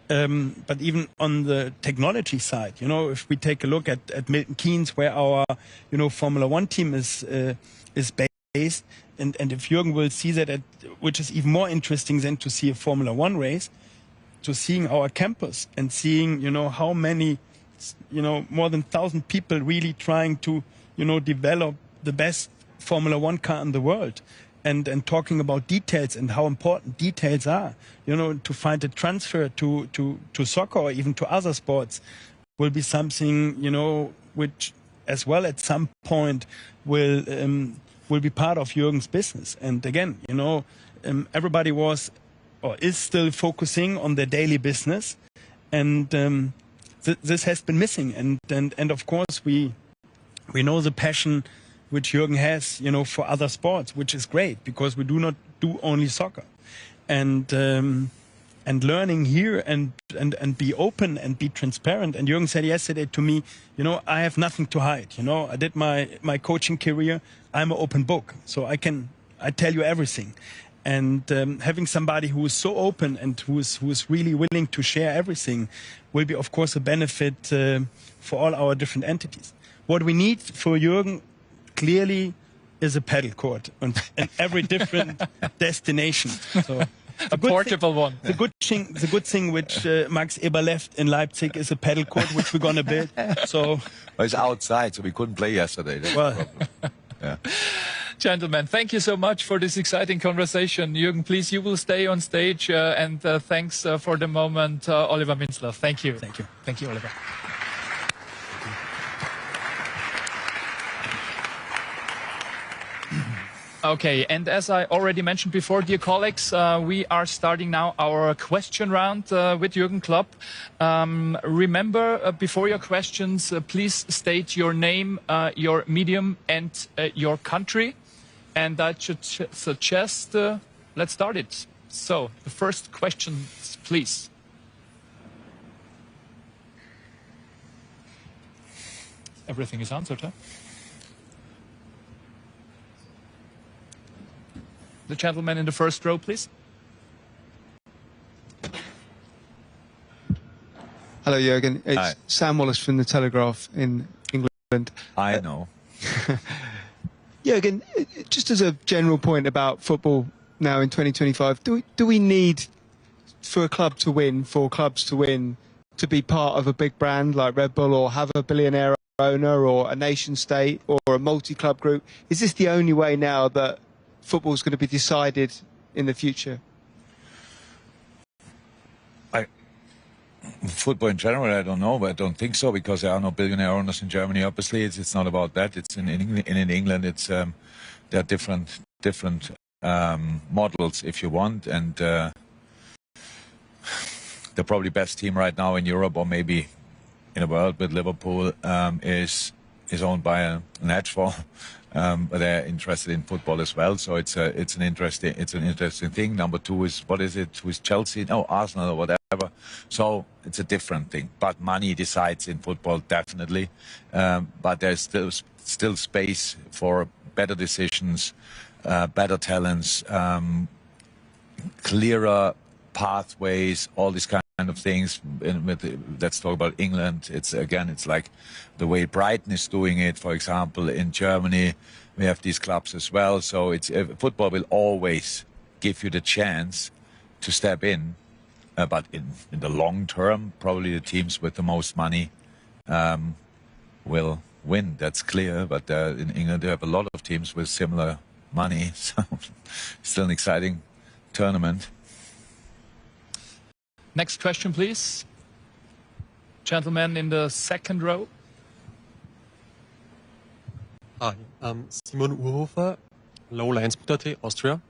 S3: but even on the technology side, if we take a look at Milton Keynes, where our, Formula One team is based, and if Juergen will see that, which is even more interesting than to see a Formula One race, to seeing our campus and seeing, how many, more than 1,000 people really trying to, develop the best Formula One car in the world, and talking about details and how important details are, to find a transfer to soccer or even to other sports will be something, which as well at some point will be part of Juergen's business. And again, everybody was or is still focusing on their daily business, and this has been missing. And of course we know the passion which Juergen has, for other sports, which is great, because we do not do only soccer. And learning here and be open and be transparent. And Juergen said yesterday to me, I have nothing to hide. I did my coaching career. I'm an open book, so I tell you everything. And having somebody who is so open and who is really willing to share everything will be, of course, a benefit for all our different entities. What we need for Juergen clearly is a paddle court and every different destination. So
S2: a portable one.
S3: The good thing which Max Eber left in Leipzig is a paddle court which we're going to build. So
S1: it's outside, so we couldn't play yesterday. That's the problem. Yeah.
S2: Gentlemen, thank you so much for this exciting conversation. Juergen, please, you will stay on stage, and thanks for the moment, Oliver Minzler. Thank you.
S3: Thank you.
S2: Thank you, Oliver. Okay, and as I already mentioned before, dear colleagues, we are starting now our question round with Juergen Klopp. Remember, before your questions, please state your name, your medium, and your country. And I should suggest, let's start it. So, the first question, please. Everything is answered, huh? The gentleman in the first row, please.
S4: Hello, Juergen. It's
S1: Hi.
S4: Sam Wallace from The Telegraph in England.
S1: I know.
S4: Juergen, just as a general point about football now in 2025, do we need, for clubs to win, to be part of a big brand like Red Bull, or have a billionaire owner, or a nation state, or a multi-club group? Is this the only way now that football is going to be decided in the future?
S1: Football in general, I don't know, but I don't think so, because there are no billionaire owners in Germany. Obviously, it's not about that. It's in England. It's there are different models, if you want, and the probably best team right now in Europe, or maybe in the world, with Liverpool, is is owned by an hedge fund, but they're interested in football as well. So it's an interesting thing. Number two is, what is it? With Chelsea? No, Arsenal or whatever. So it's a different thing. But money decides in football, definitely. But there's still space for better decisions, better talents, clearer pathways, all these kind of things. Let's talk about England. It's like the way Brighton is doing it. For example, in Germany, we have these clubs as well. So football will always give you the chance to step in. But in the long term, probably the teams with the most money will win. That's clear. But in England, they have a lot of teams with similar money. So still an exciting tournament.
S2: Next question, please. Gentleman in the second row.
S5: Hi, Simon Urhofer, Lowlands.at, Austria.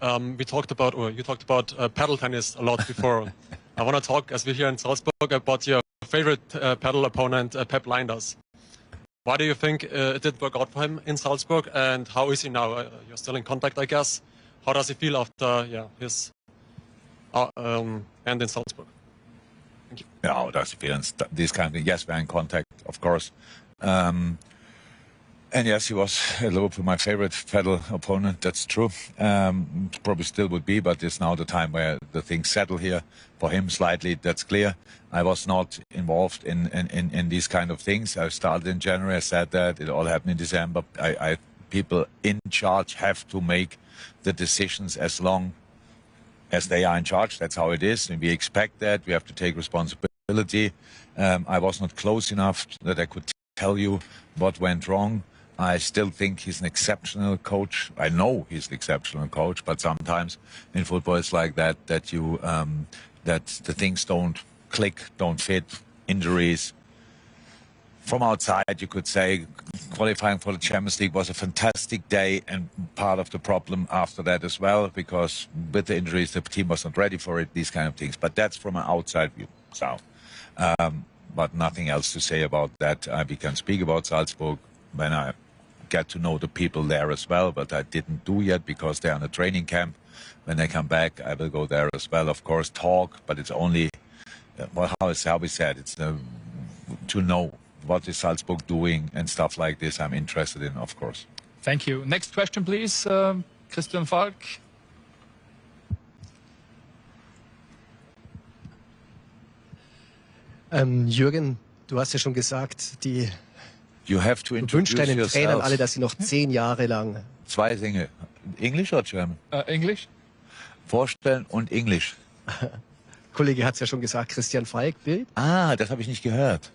S5: You talked about paddle tennis a lot before. I want to talk, as we're here in Salzburg, about your favorite paddle opponent, Pep Lijnders. Why do you think it did work out for him in Salzburg, and how is he now? You're still in contact, I guess. How does he feel after his end in Salzburg? Thank you.
S1: Yeah, how does he feel? This kind of thing. Yes, we're in contact, of course. And yes, he was a little bit my favorite paddle opponent. That's true. Probably still would be, but it's now the time where the things settle here for him slightly. That's clear. I was not involved in these kind of things. I started in January. I said that it all happened in December. People in charge have to make the decisions as long as they are in charge. That's how it is, and we expect that. We have to take responsibility. I was not close enough that I could tell you what went wrong. I still think he's an exceptional coach. I know he's an exceptional coach, but sometimes in football it's like that that the things don't click, don't fit, injuries. From outside, you could say qualifying for the Champions League was a fantastic day, and part of the problem after that as well, because with the injuries, the team was not ready for it, these kind of things. But that's from an outside view. So, but nothing else to say about that. We can speak about Salzburg when I get to know the people there as well, but I didn't do yet because they're in a training camp. When they come back, I will go there as well, of course, talk, but it's only, how we said, it's to know what is Salzburg doing and stuff like this I'm interested in, of course.
S2: Thank you. Next question, please. Christian Falk.
S6: Jürgen, du hast ja schon gesagt, du wünschst deinen Trainern alle, dass sie noch 10 Jahre lang...
S1: Zwei Dinge. English oder German?
S2: English.
S1: Vorstellen und Englisch.
S6: Kollege hat es ja schon gesagt, Christian Falk, Bild.
S1: Ah, das habe ich nicht gehört.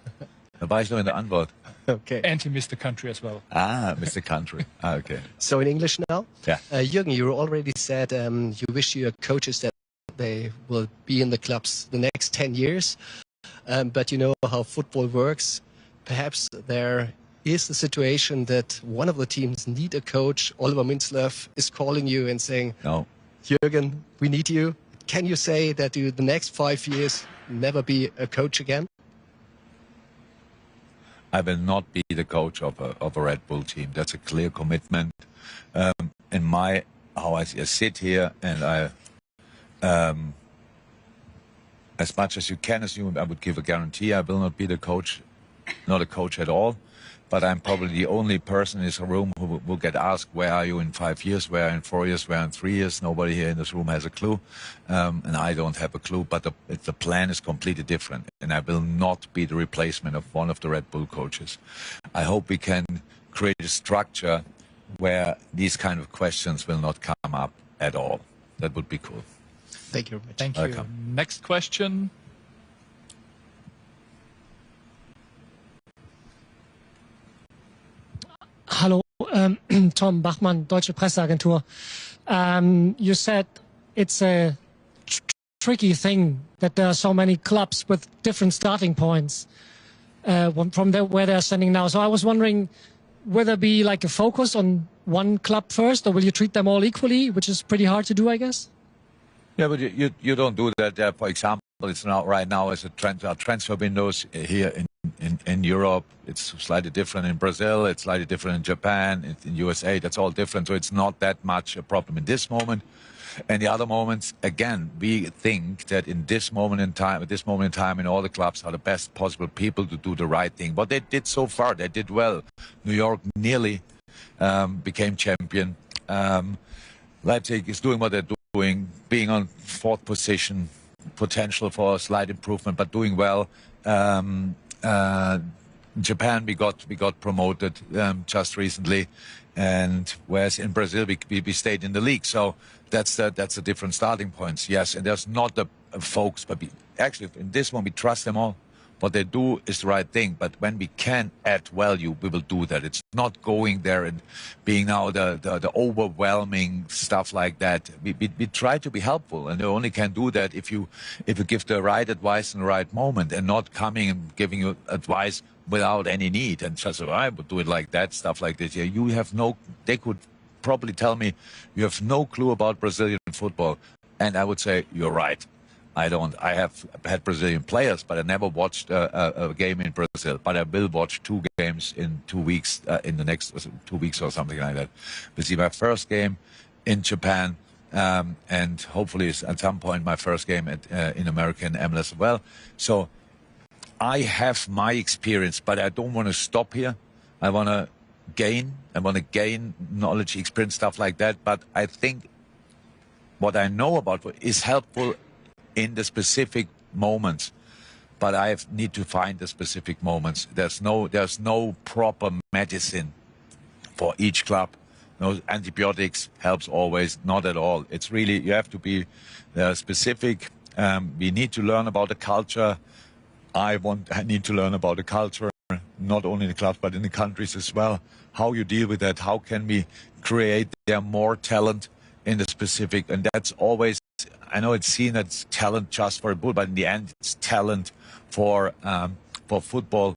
S1: Da war ich noch in der Antwort.
S6: Okay.
S2: And he missed the country as well.
S1: Ah, Mr. Country. Ah, okay.
S6: So in English now?
S1: Yeah.
S6: Jürgen, you already said you wish your coaches that they will be in the clubs the next 10 years. But you know how football works. Perhaps there is the situation that one of the teams need a coach. Oliver Minzlaff is calling you and saying,
S1: no,
S6: Jürgen, we need you. Can you say that you, the next 5 years, never be a coach again?
S1: I will not be the coach of a Red Bull team. That's a clear commitment. In how I sit here, and I, as much as you can assume, I would give a guarantee. I will not be the coach, not a coach at all. But I'm probably the only person in this room who will get asked, where are you in 5 years, where in 4 years, where in 3 years? Nobody here in this room has a clue. And I don't have a clue, but the plan is completely different. And I will not be the replacement of one of the Red Bull coaches. I hope we can create a structure where these kind of questions will not come up at all. That would be cool.
S6: Thank you very much.
S2: Thank you.
S1: Welcome.
S2: Next question.
S7: Hallo, Tom Bachmann, Deutsche Presseagentur. You said it's a tricky thing that there are so many clubs with different starting points from where they're standing now. So I was wondering, will there be like a focus on one club first, or will you treat them all equally, which is pretty hard to do, I guess?
S1: Yeah, but you don't do that. For example, it's not right now as a transfer windows here in Europe, it's slightly different. In Brazil, it's slightly different. In Japan, in USA, that's all different. So it's not that much a problem in this moment. And the other moments, again, we think that in this moment in time, in all the clubs are the best possible people to do the right thing. What they did so far, they did well. New York nearly became champion. Leipzig is doing what they're doing, being on 4th position, potential for a slight improvement, but doing well. In Japan, we got promoted just recently, and whereas in Brazil we stayed in the league. So that's a different starting points. Yes, and there's not the folks, but actually in this one we trust them all. What they do is the right thing, but when we can add value, we will do that. It's not going there and being now the overwhelming stuff like that. We try to be helpful, and you only can do that if you give the right advice in the right moment, and not coming and giving you advice without any need and just I would do it like that, stuff like this. Yeah, you have no. They could probably tell me you have no clue about Brazilian football, and I would say you're right. I don't. I have had Brazilian players, but I never watched a game in Brazil. But I will watch 2 games in 2 weeks, in the next 2 weeks or something like that. This is my first game in Japan, and hopefully at some point my first game in American MLS as well. So I have my experience, but I don't want to stop here. I want to gain. I want to gain knowledge, experience, stuff like that. But I think what I know about is helpful in the specific moments, but I need to find the specific moments. There's no proper medicine for each club. No antibiotics helps always, not at all. It's really, you have to be specific. We need to learn about the culture. I need to learn about the culture, not only in the clubs, but in the countries as well. How you deal with that, how can we create there more talent in the specific, and that's always, I know it's seen as talent just for a bull, but in the end, it's talent for football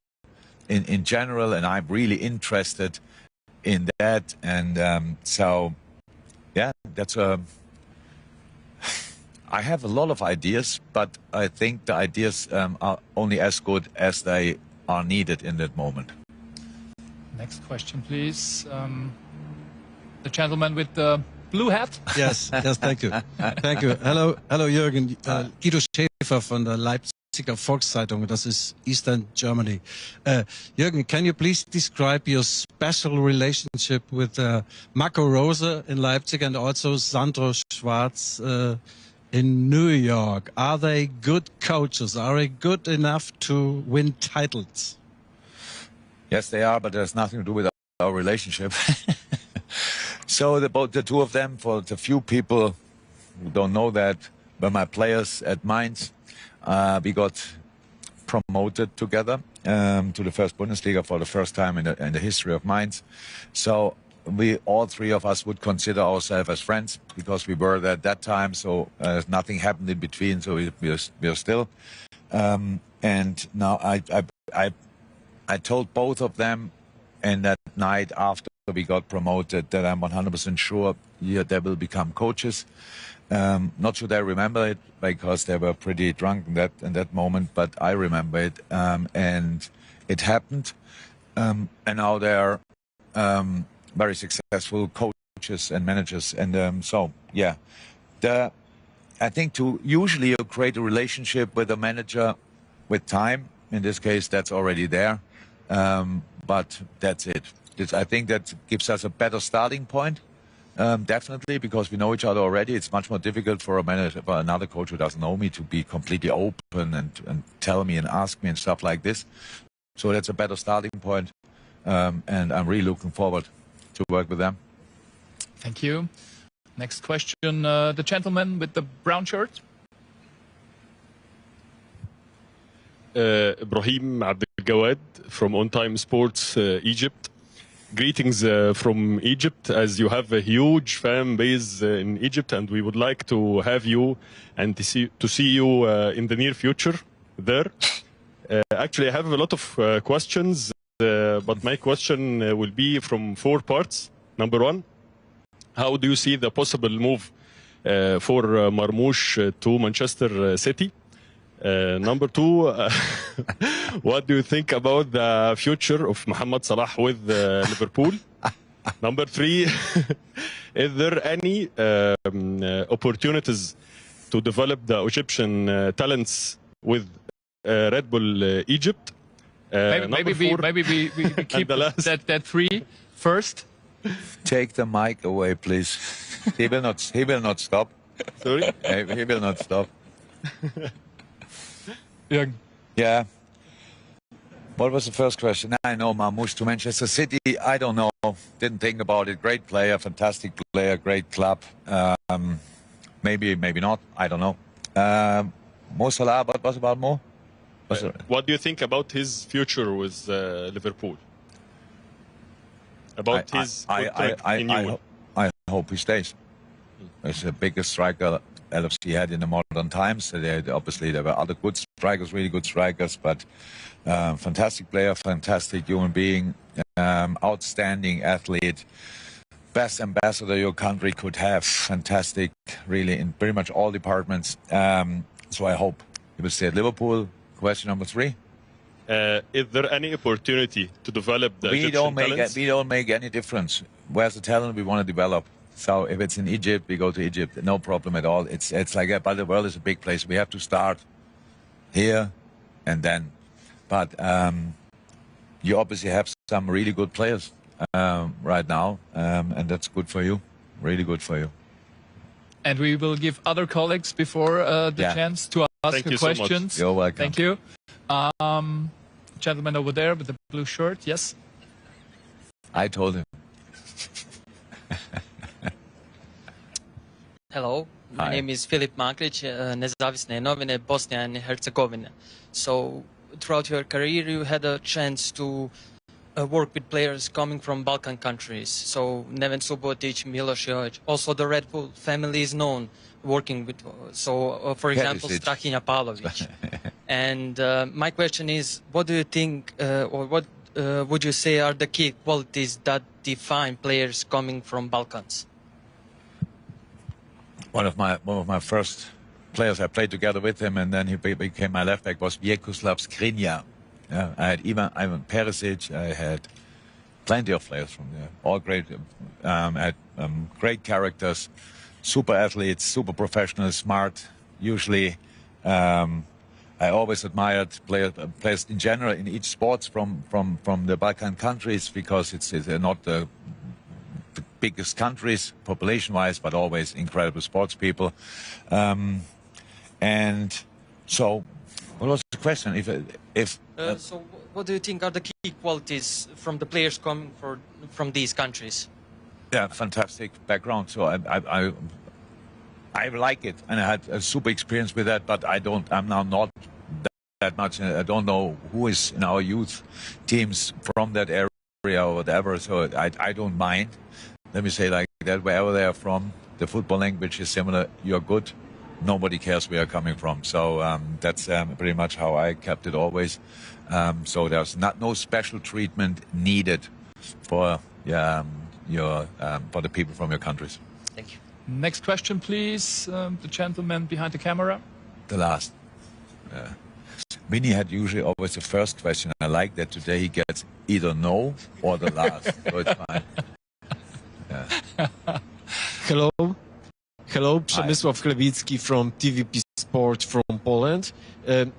S1: in general, and I'm really interested in that. And so, yeah, that's I have a lot of ideas, but I think the ideas are only as good as they are needed in that moment.
S2: Next question, please. The gentleman with the blue hat.
S8: Yes, thank you. Thank you. Hello, Juergen. Guido Schäfer von der Leipziger Volkszeitung. Das is Eastern Germany. Juergen, can you please describe your special relationship with Marco Rose in Leipzig and also Sandro Schwarz in New York? Are they good coaches? Are they good enough to win titles?
S1: Yes, they are, but there's nothing to do with our relationship. So the two of them, for the few people who don't know that, were my players at Mainz. We got promoted together to the first Bundesliga for the first time in the history of Mainz. So all three of us would consider ourselves as friends because we were there at that time. So nothing happened in between. So we are still. And now I told both of them, and that night after we got promoted, that I'm 100% sure they will become coaches. Not sure they remember it because they were pretty drunk in that moment, but I remember it, and it happened. And now they're very successful coaches and managers. And so, yeah, I think usually you create a relationship with a manager with time. In this case, that's already there, but that's it. I think that gives us a better starting point, definitely, because we know each other already. It's much more difficult for a manager, for another coach who doesn't know me, to be completely open and tell me and ask me and stuff like this. So that's a better starting point, and I'm really looking forward to work with them.
S2: Thank you. Next question, the gentleman with the brown shirt.
S9: Ibrahim Abdelgawad from On Time Sports, Egypt. Greetings from Egypt, as you have a huge fan base in Egypt, and we would like to have you and to see you in the near future there. Actually, I have a lot of questions, but my question will be from 4 parts. Number 1, how do you see the possible move for Marmoush to Manchester City? Number two, what do you think about the future of Mohamed Salah with Liverpool? Number three, is there any opportunities to develop the Egyptian talents with Red Bull Egypt?
S2: Maybe we keep that three first.
S1: Take the mic away, please. He will not stop.
S9: Sorry?
S1: He will not stop.
S2: Juergen.
S1: Yeah. What was the first question? I know Marmoush to Manchester City. I don't know. Didn't think about it. Great player, fantastic player, great club. Maybe not. I don't know. Mo Salah, but what about Mo?
S9: What do you think about his future with Liverpool? About his in you?
S1: I hope he stays. He's the biggest striker LFC had in the modern times. Obviously, there were other good strikers, really good strikers, but fantastic player, fantastic human being, outstanding athlete, best ambassador your country could have. Fantastic, really, in pretty much all departments. So I hope he will stay at Liverpool. Question number three.
S9: Is there any opportunity to develop the Egyptian talents?
S1: We don't make any difference. Where's the talent we want to develop? So if it's in Egypt, we go to Egypt. No problem at all. It's like that. But the world is a big place. We have to start here and then. But you obviously have some really good players right now, and that's good for you. Really good for you.
S2: And we will give other colleagues before the chance to ask questions.
S1: So you're welcome.
S2: Thank you. Gentleman over there with the blue shirt, yes?
S1: I told him.
S10: Hello, my name is Filip Maklic, Nezavisne novine Bosnia and Herzegovina. So throughout your career you had a chance to work with players coming from Balkan countries. So Neven Subotic, Miloš Jović. Also the Red Bull family is known working with, for example, Strahinja Pavlović. And my question is, what do you think, or what would you say are the key qualities that define players coming from Balkans?
S1: One of my first players I played together with him, and then he became my left back, was Vjekoslav Skriniar. Yeah, I had Ivan Perisic. I had plenty of players from there, all great, had great characters, super athletes, super professional, smart. Usually, I always admired players in general in each sports from the Balkan countries, because it's not the biggest countries population-wise, but always incredible sports people. And so, what was the question?
S10: So, what do you think are the key qualities from the players coming from these countries?
S1: Yeah, fantastic background. So I like it, and I had a super experience with that. But I'm now not that much. I don't know who is in our youth teams from that area or whatever. So I don't mind. Let me say like that, wherever they are from, the football language is similar. You're good. Nobody cares where you're coming from. So that's pretty much how I kept it always. So there's no special treatment needed for for the people from your countries.
S10: Thank you.
S2: Next question, please. The gentleman behind the camera.
S1: The last. Vinny had usually always the first question. I like that today he gets either no or the last. So it's fine.
S11: Hello, Przemysław Chlewicki from TVP Sport from Poland.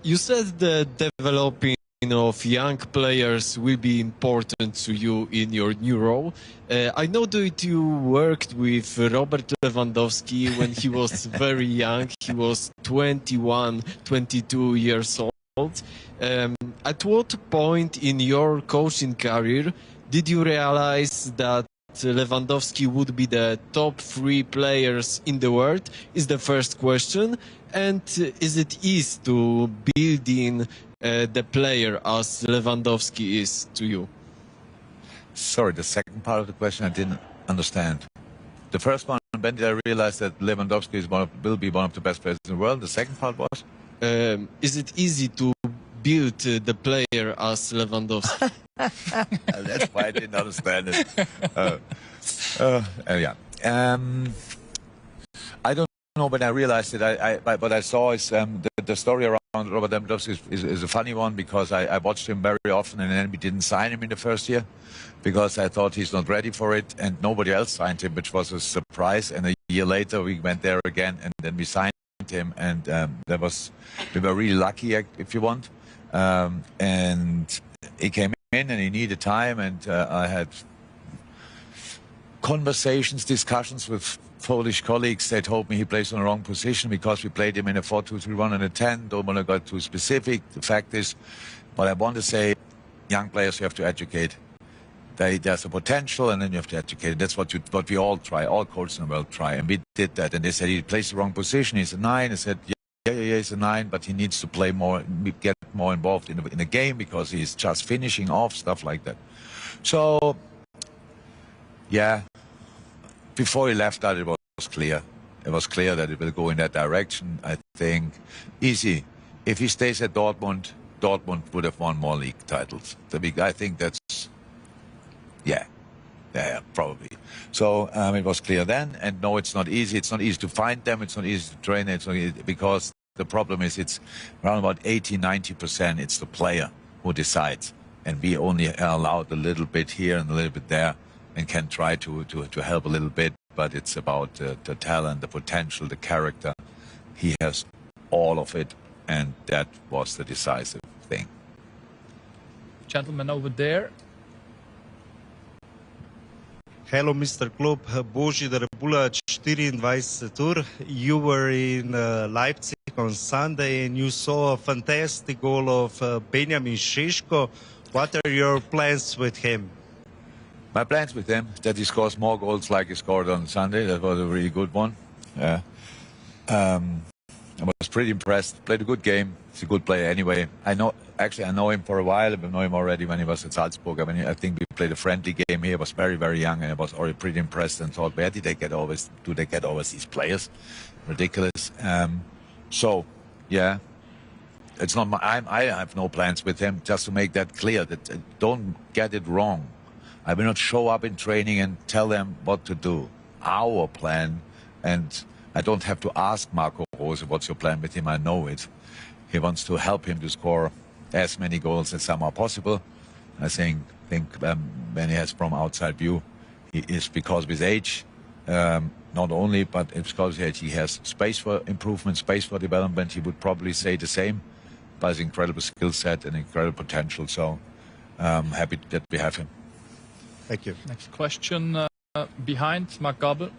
S11: You said that developing of young players will be important to you in your new role. I know that you worked with Robert Lewandowski when he was very young. He was 21, 22 years old. At what point in your coaching career did you realize that Lewandowski would be the top 3 players in the world, is the first question. And is it easy to build in the player as Lewandowski is to you?
S1: Sorry, the second part of the question I didn't understand. The first one, when did I realize that Lewandowski will be one of the best players in the world? The second part was?
S11: Is it easy to build the player as Lewandowski?
S1: That's why I didn't understand it. I don't know when I realized it. What I saw is the story around Robert Lewandowski is a funny one because I watched him very often and then we didn't sign him in the first year because I thought he's not ready for it and nobody else signed him, which was a surprise. And a year later we went there again and then we signed him, and we were really lucky, if you want. And he came in and he needed time, and I had conversations, discussions with Polish colleagues. They told me he plays on the wrong position because we played him in a 4-2-3-1 and a 10. Don't want to go too specific. The fact is, what I want to say, young players you have to educate. There's a potential, and then you have to educate. That's what we all try, all coaches in the world try, and we did that. And they said he plays the wrong position. He's a 9. I said, yeah, he's a 9, but he needs to play more, get more involved in the game because he's just finishing off, stuff like that. So, yeah, before he left that, it was clear. It was clear that it will go in that direction. I think easy. If he stays at Dortmund, Dortmund would have won more league titles. I think that's, yeah, probably. So it was clear then, and no, it's not easy. It's not easy to find them. It's not easy to train. It's not easy because the problem is it's around about 80-90%. It's the player who decides, and we only are allowed a little bit here and a little bit there, and can try to help a little bit. But it's about the talent, the potential, the character. He has all of it, and that was the decisive thing.
S2: Gentleman over there.
S12: Hello, Mr. Klopp. Boži Darbula, 24 You were in Leipzig on Sunday and you saw a fantastic goal of Benjamin Sesko. What are your plans with him?
S1: My plans with him that he scores more goals like he scored on Sunday. That was a really good one. Yeah. I was pretty impressed. Played a good game. He's a good player anyway. I know him for a while. I know him already when he was at Salzburg. I think we played a friendly game here. He was very, very young, and I was already pretty impressed and thought, where do they get always these players? Ridiculous. So, yeah, it's not I have no plans with him. Just to make that clear, that don't get it wrong. I will not show up in training and tell them what to do. Our plan, and I don't have to ask Marco Rose, what's your plan with him? I know it. He wants to help him to score as many goals as somehow possible. I think when he has from outside view, he is because of his age, not only, but it's because he has space for improvement, space for development. He would probably say the same, but his incredible skill set and incredible potential. So I'm happy that we have him.
S12: Thank you.
S2: Next question behind Mark Gabel.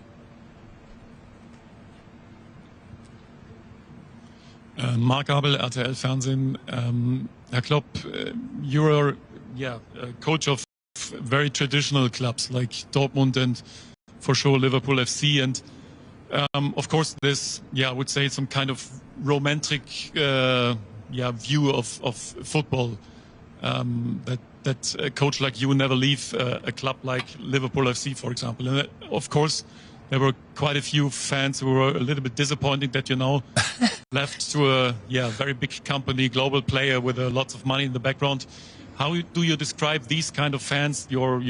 S13: Mark Abel, RTL Fernsehen. Herr Klopp, you're a coach of very traditional clubs like Dortmund and for sure Liverpool FC, and of course there's, I would say, some kind of romantic view of football, that a coach like you never leave a club like Liverpool FC, for example. And of course there were quite a few fans who were a little bit disappointed that you now left to a very big company, global player with lots of money in the background. How do you describe these kind of fans, your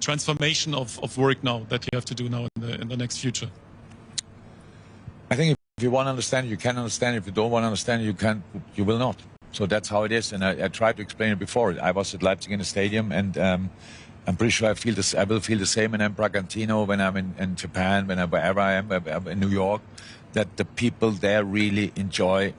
S13: transformation of work now that you have to do now in the next future?
S1: I think if you want to understand, you can understand. If you don't want to understand, you will not. So that's how it is. And I tried to explain it before. I was at Leipzig in the stadium, and I'm pretty sure I will feel the same in Bragantino, when I'm in Japan, wherever I am, in New York, that the people there really enjoy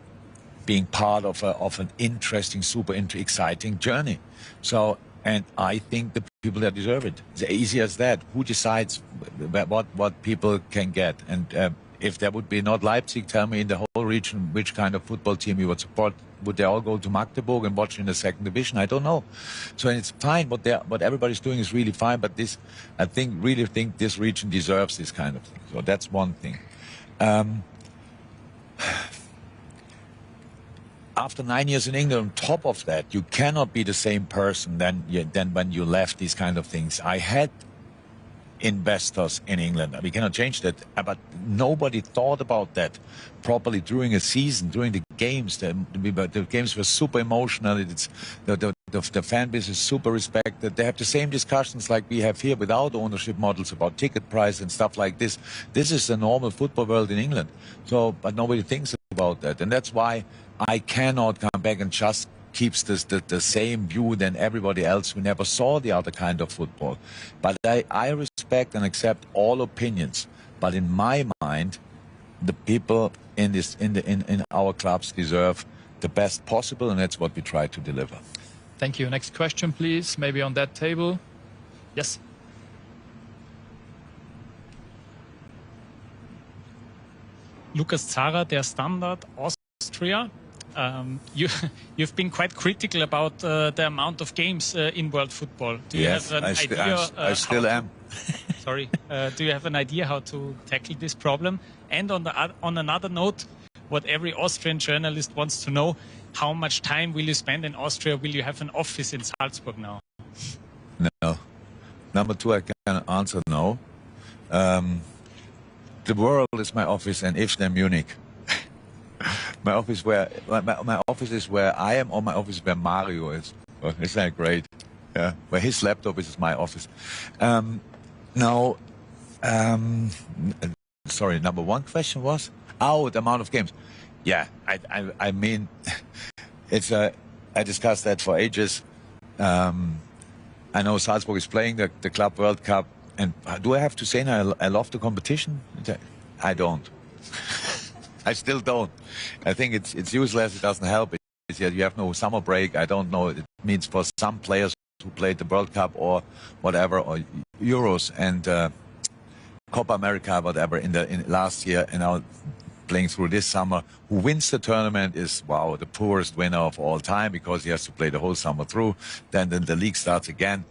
S1: being part of an interesting, super exciting journey. So, and I think the people that deserve it. It's easy as that. Who decides what people can get? And if there would be not Leipzig, tell me in the whole region which kind of football team you would support. Would they all go to Magdeburg and watch in the second division? I don't know. So it's fine. What everybody's doing is really fine. But I really think this region deserves this kind of thing. So that's one thing. After 9 years in England, on top of that, you cannot be the same person than when you left these kind of things. I had investors in England. We cannot change that, but nobody thought about that properly during a season, during the games. The games were super emotional. The the fan base is super respected. They have the same discussions like we have here without ownership models about ticket price and stuff like this. This is the normal football world in England. So, but nobody thinks about that. And that's why I cannot come back and just keeps the same view than everybody else who never saw the other kind of football. But I respect and accept all opinions. But in my mind, the people in our clubs deserve the best possible, and that's what we try to deliver.
S2: Thank you. Next question, please. Maybe on that table. Yes.
S14: Lukas Zara, Der Standard, Austria. You've been quite critical about the amount of games in world football. Do you have an idea?
S1: I still am.
S14: Sorry. Do you have an idea how to tackle this problem? And on another note, what every Austrian journalist wants to know: how much time will you spend in Austria? Will you have an office in Salzburg now?
S1: No. Number two, I can answer no. The world is my office, and if they're Munich. My office is where I am, or my office is where Mario is. Well, isn't that great? Yeah, where his laptop is my office. Sorry, number one question was? Oh, the amount of games. Yeah, I mean, I discussed that for ages. I know Salzburg is playing the Club World Cup, and do I have to say I love the competition? I don't. I still don't. I think it's useless. It doesn't help. You have no summer break. I don't know. It means for some players who played the World Cup or whatever, or Euros and Copa America, whatever, in last year, and now playing through this summer, who wins the tournament is, wow, the poorest winner of all time, because he has to play the whole summer through. Then the league starts again.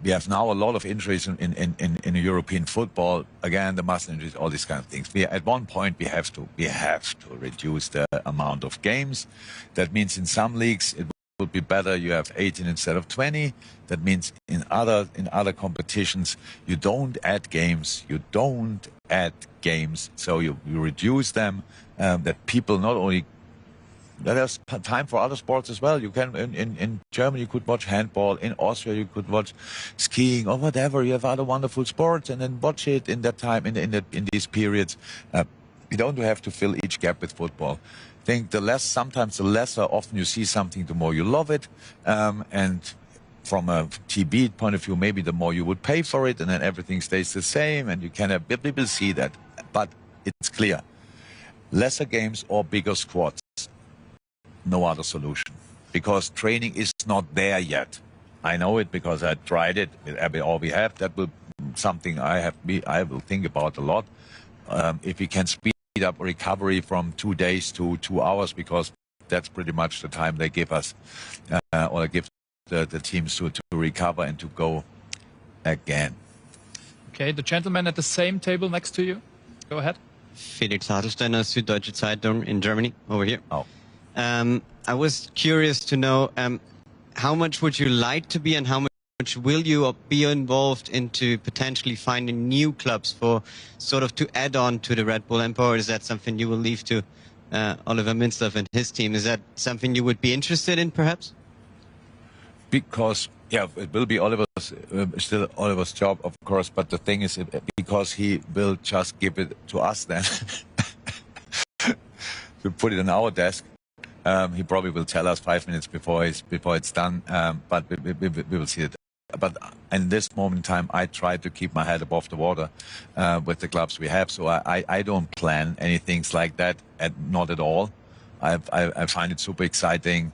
S1: We have now a lot of injuries in European football. Again, the muscle injuries, all these kind of things. At one point we have to reduce the amount of games. That means in some leagues it would be better you have 18 instead of 20. That means in other competitions you don't add games. So you reduce them. That people not only. There's time for other sports as well. You can in Germany you could watch handball. In Austria you could watch skiing or whatever. You have other wonderful sports, and then watch it in that time in these periods. You don't have to fill each gap with football. I think sometimes the lesser often you see something, the more you love it. And from a TV point of view, maybe the more you would pay for it, and then everything stays the same. And you can have people see that, but it's clear: lesser games or bigger squads. No other solution, because training is not there yet. I know it because I tried it with all we have. That will something I will think about a lot. If we can speed up recovery from 2 days to 2 hours, because that's pretty much the time they give us, or give the teams to recover and to go again.
S2: Okay, the gentleman at the same table next to you. Go ahead.
S15: Felix Hartelsteiner, Süddeutsche Zeitung in Germany, over here.
S1: Oh.
S15: I was curious to know how much would you like to be, and how much will you be involved into potentially finding new clubs for sort of to add on to the Red Bull empire? Or is that something you will leave to Oliver Mintzlaff and his team? Is that something you would be interested in, perhaps?
S1: Because, yeah, it will be still Oliver's job, of course, but the thing is, because he will just give it to us then. We put it on our desk. He probably will tell us 5 minutes before it's done, but we will see it. But in this moment in time, I try to keep my head above the water with the clubs we have. So I don't plan anything like that, not at all. I find it super exciting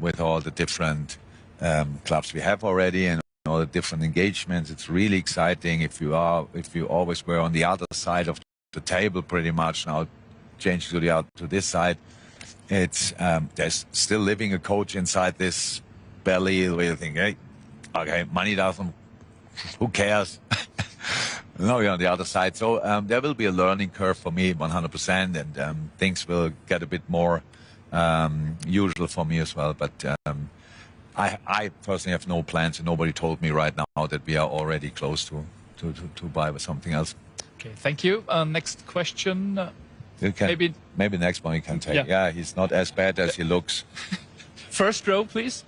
S1: with all the different clubs we have already and all the different engagements. It's really exciting. If you always were on the other side of the table, pretty much now change to this side. It's there's still living a coach inside this belly where you think, hey, okay, money doesn't, who cares? No, you're on the other side. So there will be a learning curve for me, 100%, and things will get a bit more usual for me as well. But I personally have no plans, and nobody told me right now that we are already close to buy something else.
S2: Okay, thank you. Next question.
S1: Maybe next one you can take. Yeah, he's not as bad as he looks.
S2: First row, please.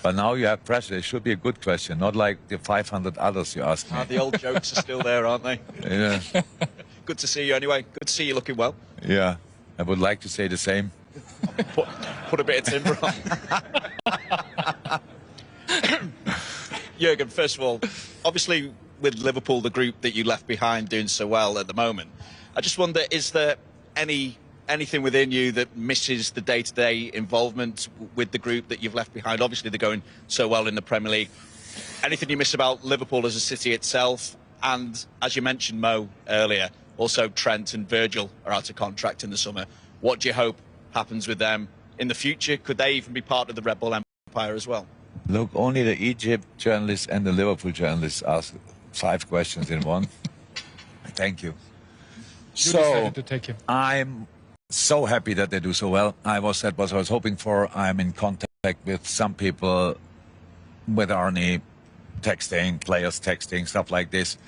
S1: But now you have pressure. It should be a good question, not like the 500 others you asked me.
S16: The old jokes are still there, aren't they?
S1: Yeah.
S16: Good to see you anyway. Good to see you looking well.
S1: Yeah, I would like to say the same.
S16: Put a bit of timber on. Juergen, first of all, obviously with Liverpool, the group that you left behind doing so well at the moment, I just wonder, is there anything within you that misses the day-to-day involvement with the group that you've left behind? Obviously, they're going so well in the Premier League. Anything you miss about Liverpool as a city itself? And as you mentioned, Mo, earlier, also Trent and Virgil are out of contract in the summer. What do you hope happens with them in the future? Could they even be part of the Red Bull empire as well?
S1: Look, only the Egypt journalists and the Liverpool journalists ask 5 questions in one. Thank you.
S2: So to take him.
S1: I'm so happy that they do so well. That was what I was hoping for. I'm in contact with some people, with Arnie, texting, players texting, stuff like this.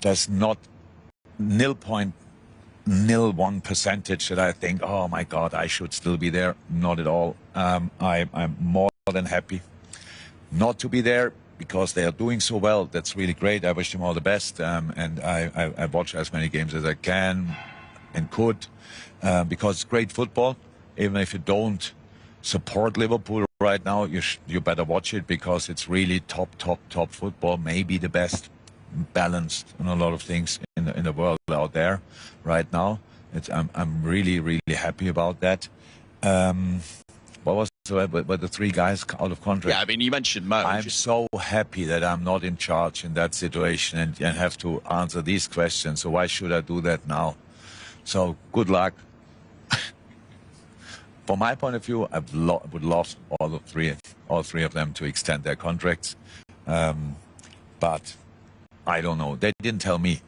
S1: There's not 0.01 percentage that I think, oh my God, I should still be there. Not at all. I'm more than happy not to be there because they are doing so well. That's really great. I wish them all the best. And I watch as many games as I can and could because it's great football. Even if you don't support Liverpool right now, you better watch it because it's really top football. Maybe the best balanced on a lot of things in the world out there right now. I'm really happy about that. What was the 3 guys out of contract?
S16: Yeah, I mean, you mentioned Mo.
S1: I'm so happy that I'm not in charge in that situation and have to answer these questions. So why should I do that now? So good luck. From my point of view, I would love all 3 of them to extend their contracts. But I don't know. They didn't tell me.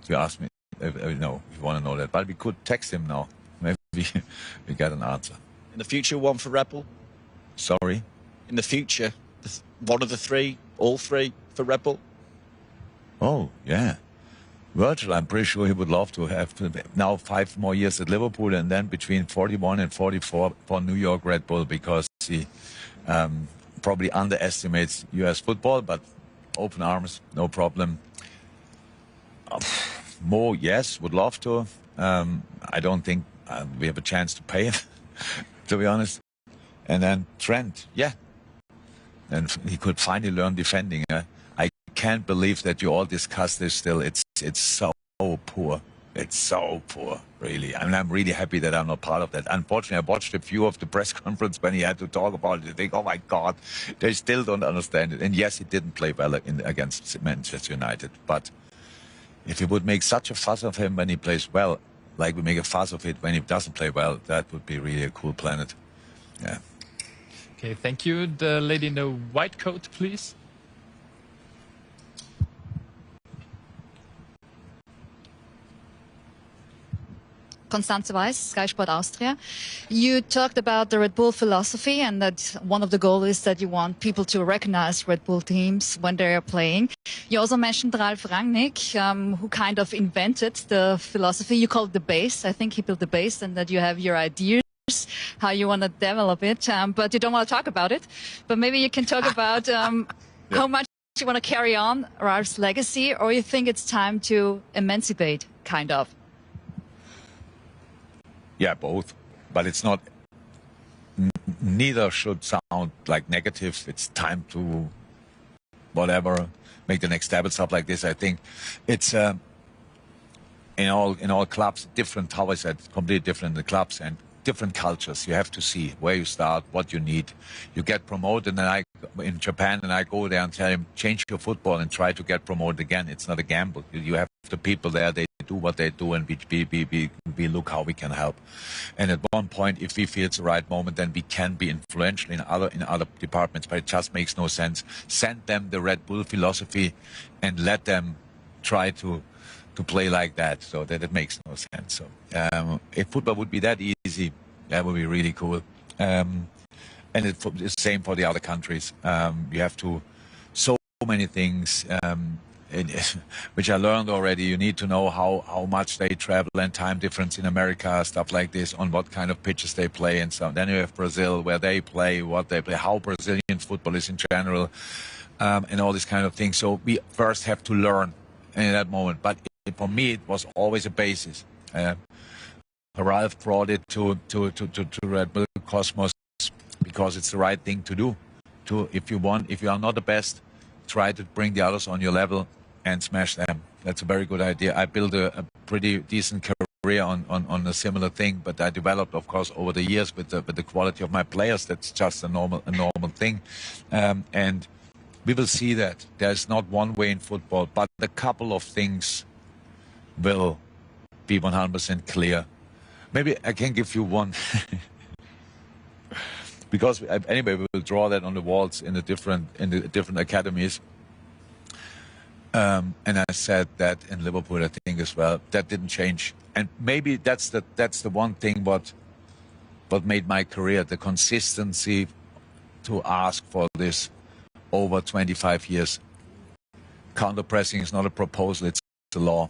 S1: You asked me, if you want to know that. But we could text him now. Maybe we get an answer.
S16: In the future, one for Red Bull?
S1: Sorry?
S16: In the future, one of the 3, all 3 for Red Bull?
S1: Oh, yeah. Virgil, I'm pretty sure he would love to have now 5 more years at Liverpool and then between 41 and 44 for New York Red Bull because he probably underestimates US football, but open arms, no problem. Mo, yes, would love to. I don't think we have a chance to pay him, to be honest. And then Trent, yeah. And he could finally learn defending. I can't believe that you all discuss this still. It's so poor. It's so poor, really. I mean, I'm really happy that I'm not part of that. Unfortunately, I watched a few of the press conference when he had to talk about it. I think, oh my God, they still don't understand it. And yes, he didn't play well against Manchester United. But if you would make such a fuss of him when he plays well, like we make a fuss of it when he doesn't play well, that would be really a cool planet. Yeah.
S2: Okay, thank you. The lady in the white coat, please.
S17: Constanze Weiss, Sky Sport Austria. You talked about the Red Bull philosophy and that one of the goals is that you want people to recognize Red Bull teams when they are playing. You also mentioned Ralf Rangnick, who kind of invented the philosophy. You call it the base. I think he built the base and that you have your ideas, how you want to develop it, but you don't want to talk about it. But maybe you can talk about how much you want to carry on Ralf's legacy, or you think it's time to emancipate, kind of.
S1: Yeah, both. But it's not, neither should sound like negative. It's time to, whatever, make the next step and stuff like this. I think it's, in all clubs, different, how I said, completely different, the clubs and different cultures. You have to see where you start, what you need. You get promoted, and in Japan, and I go there and tell him, change your football and try to get promoted again. It's not a gamble. You have the people there, they do what they do, and we look how we can help. And at one point, if we feel it's the right moment, then we can be influential in other departments, but it just makes no sense. Send them the Red Bull philosophy and let them try to play like that. So that it makes no sense. So if football would be that easy, that would be really cool. And it's the same for the other countries. You have to, so many things. which I learned already. You need to know how much they travel and time difference in America, stuff like this, on what kind of pitches they play and so on. Then you have Brazil, where they play, what they play, how Brazilian football is in general, and all these kind of things. So we first have to learn in that moment. But for me, it was always a basis. Ralph brought it to Red Bull Cosmos because it's the right thing to do. If you are not the best, try to bring the others on your level and smash them. That's a very good idea. I built a pretty decent career on a similar thing, but I developed, of course, over the years with the quality of my players. That's just a normal thing, and we will see that there's not one way in football, but a couple of things will be 100% clear. Maybe I can give you one. Because anyway, we will draw that on the walls in the different academies. And I said that in Liverpool, I think as well. That didn't change, and maybe that's the one thing what made my career, the consistency to ask for this over 25 years. Counter pressing is not a proposal; it's a law.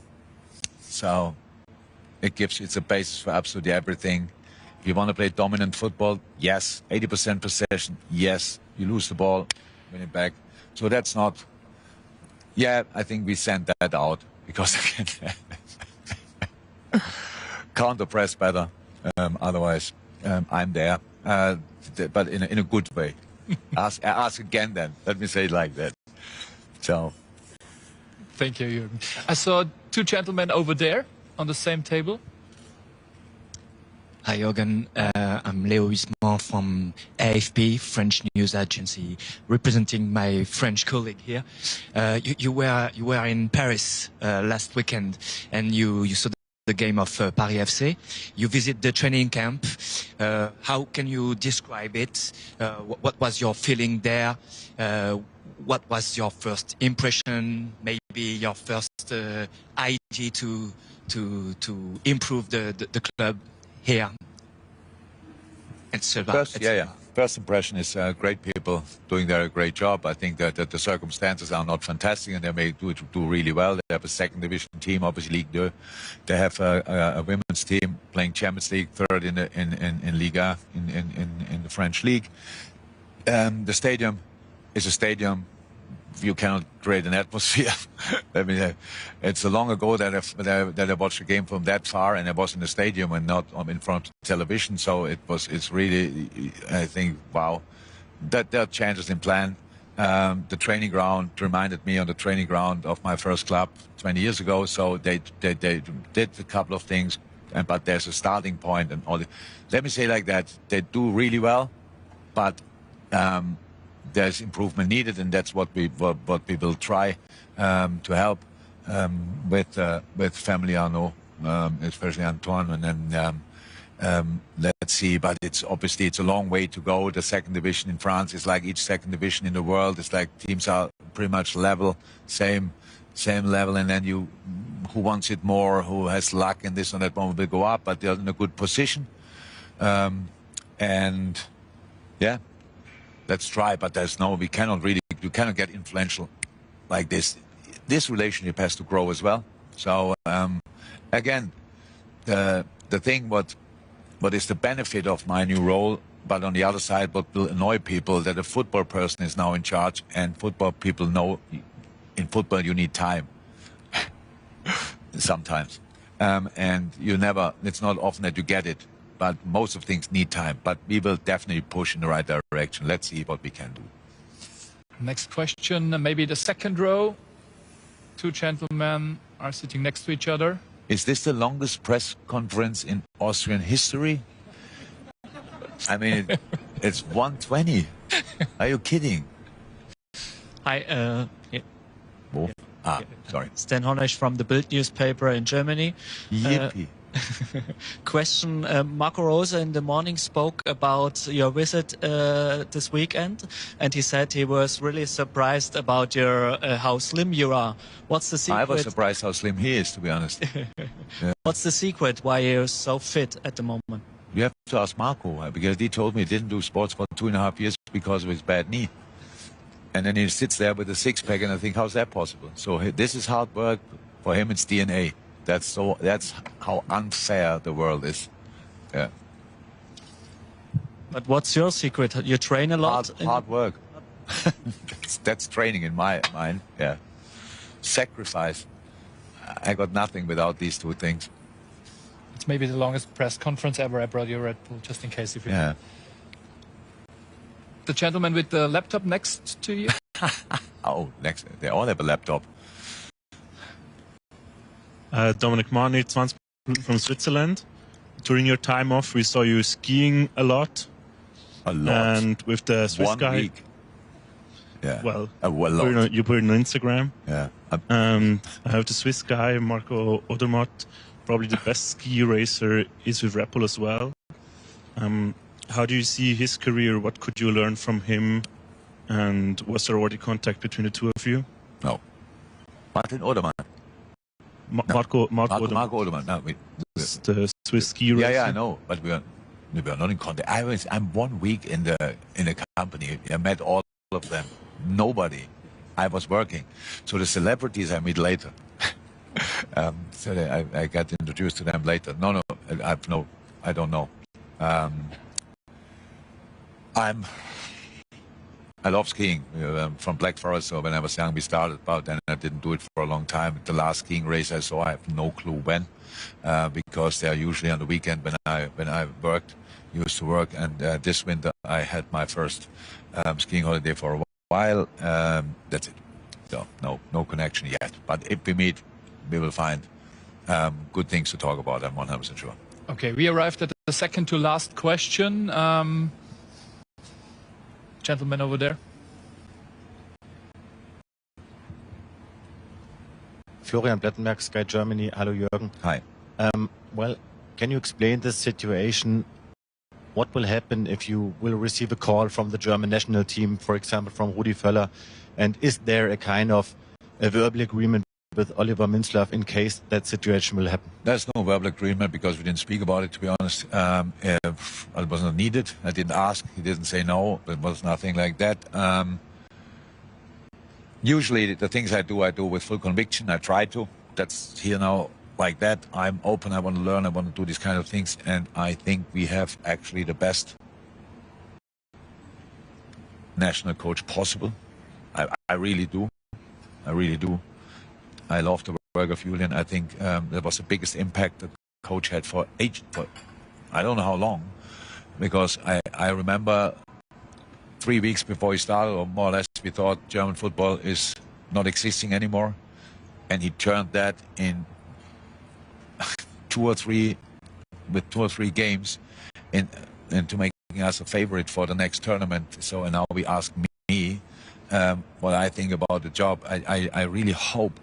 S1: So it's a basis for absolutely everything. If you want to play dominant football, yes. 80% possession, yes. You lose the ball, win it back. So that's not... Yeah, I think we sent that out because I can counter press better. Otherwise, I'm there. But in a good way. Ask again then. Let me say it like that. So...
S2: Thank you, Juergen. I saw two gentlemen over there on the same table.
S18: Hi, Juergen. I'm Léo Huisman from AFP, French news agency, representing my French colleague here. You were in Paris last weekend, and you saw the game of Paris FC. You visit the training camp. How can you describe it? What was your feeling there? What was your first impression? Maybe your first idea to improve the club here and survive.
S1: First impression is great people doing their great job. I think that the circumstances are not fantastic, and they may do really well. They have a second division team, obviously Ligue 2. They have a women's team playing Champions League, third in Liga, in the French league. The stadium is a stadium. You cannot create an atmosphere. I mean, it's long ago that I watched a game from that far, and I was in the stadium and not in front of television. So it's really, I think, wow, that there are changes in plan. The training ground reminded me on the training ground of my first club 20 years ago. So they did a couple of things, but there's a starting point and all. Let me say like that: they do really well, but. There's improvement needed, and that's what we will try to help with family Arnaud, especially Antoine, and then let's see. But it's a long way to go. The second division in France is like each second division in the world. It's like teams are pretty much level, same level, and then who wants it more, who has luck in this and that moment will go up, but they're in a good position, and yeah. Let's try, but you cannot get influential like this. This relationship has to grow as well. So again, the thing what is the benefit of my new role, but on the other side, what will annoy people, that a football person is now in charge, and football people know in football you need time sometimes, and it's not often that you get it. But most of things need time. But we will definitely push in the right direction. Let's see what we can do.
S2: Next question, maybe the second row. Two gentlemen are sitting next to each other.
S1: Is this the longest press conference in Austrian history? I mean, it's 1:20. Are you kidding?
S19: Hi.
S1: Sorry.
S19: Stan Honesch from the Bild newspaper in Germany.
S1: Yippee.
S19: Question. Marco Rose in the morning spoke about your visit this weekend, and he said he was really surprised about how slim you are. What's the secret?
S1: I was surprised how slim he is, to be honest. Yeah.
S19: What's the secret why you're so fit at the moment?
S1: You have to ask Marco, because he told me he didn't do sports for 2.5 years because of his bad knee. And then he sits there with a six-pack, and I think, how's that possible? So this is hard work. For him, it's DNA. That's how unfair the world is. Yeah.
S19: But what's your secret? You train a lot?
S1: Hard work. That's training in my mind. Yeah. Sacrifice. I got nothing without these two things.
S2: It's maybe the longest press conference ever. I brought you Red Bull just in case if you.
S1: Yeah.
S2: The gentleman with the laptop next to you.
S1: Oh, next. They all have a laptop.
S20: Dominic Marnie, 20 from Switzerland. During your time off, we saw you skiing a lot.
S1: A lot.
S20: And with the Swiss
S1: 1
S20: guy.
S1: week. Yeah.
S20: Well,
S1: lot.
S20: You put it on Instagram.
S1: Yeah.
S20: I have the Swiss guy, Marco Odermatt, probably the best ski racer, is with Red Bull as well. How do you see his career? What could you learn from him? And was there already contact between the two of you?
S1: No. Martin Odermatt.
S20: Marco Odermatt.
S1: Marco Odermatt. No,
S20: the Swiss ski racer.
S1: Yeah, I know, but we are not in contact. I'm 1 week in the company. I met all of them. Nobody. I was working. So the celebrities I meet later. So I got introduced to them later. No, I don't know. I love skiing. I'm from Black Forest, so when I was young, we started about then. I didn't do it for a long time. The last skiing race I saw, I have no clue when, because they are usually on the weekend when I used to work. And this winter, I had my first skiing holiday for a while. That's it. So no connection yet. But if we meet, we will find good things to talk about. I'm 100% sure.
S2: Okay, we arrived at the second to last question. Gentleman over there.
S21: Florian Blettenberg, Sky Germany. Hello, Juergen.
S1: Hi.
S21: Well, can you explain this situation? What will happen if you will receive a call from the German national team, for example, from Rudi Völler? And is there a kind of a verbal agreement with Oliver Minzlaff in case that situation will happen?
S1: There's no verbal agreement because we didn't speak about it, to be honest. It was not needed. I didn't ask. He didn't say no. It was nothing like that. Usually the things I do with full conviction. I try to. That's here now like that. I'm open. I want to learn. I want to do these kind of things. And I think we have actually the best national coach possible. I really do. I really do. I love the work of Julian. I think that was the biggest impact the coach had for I don't know how long, because I remember 3 weeks before he started, or more or less, we thought German football is not existing anymore, and he turned that in 2 or 3 games into making us a favorite for the next tournament. So and now we ask me what I think about the job. I really hope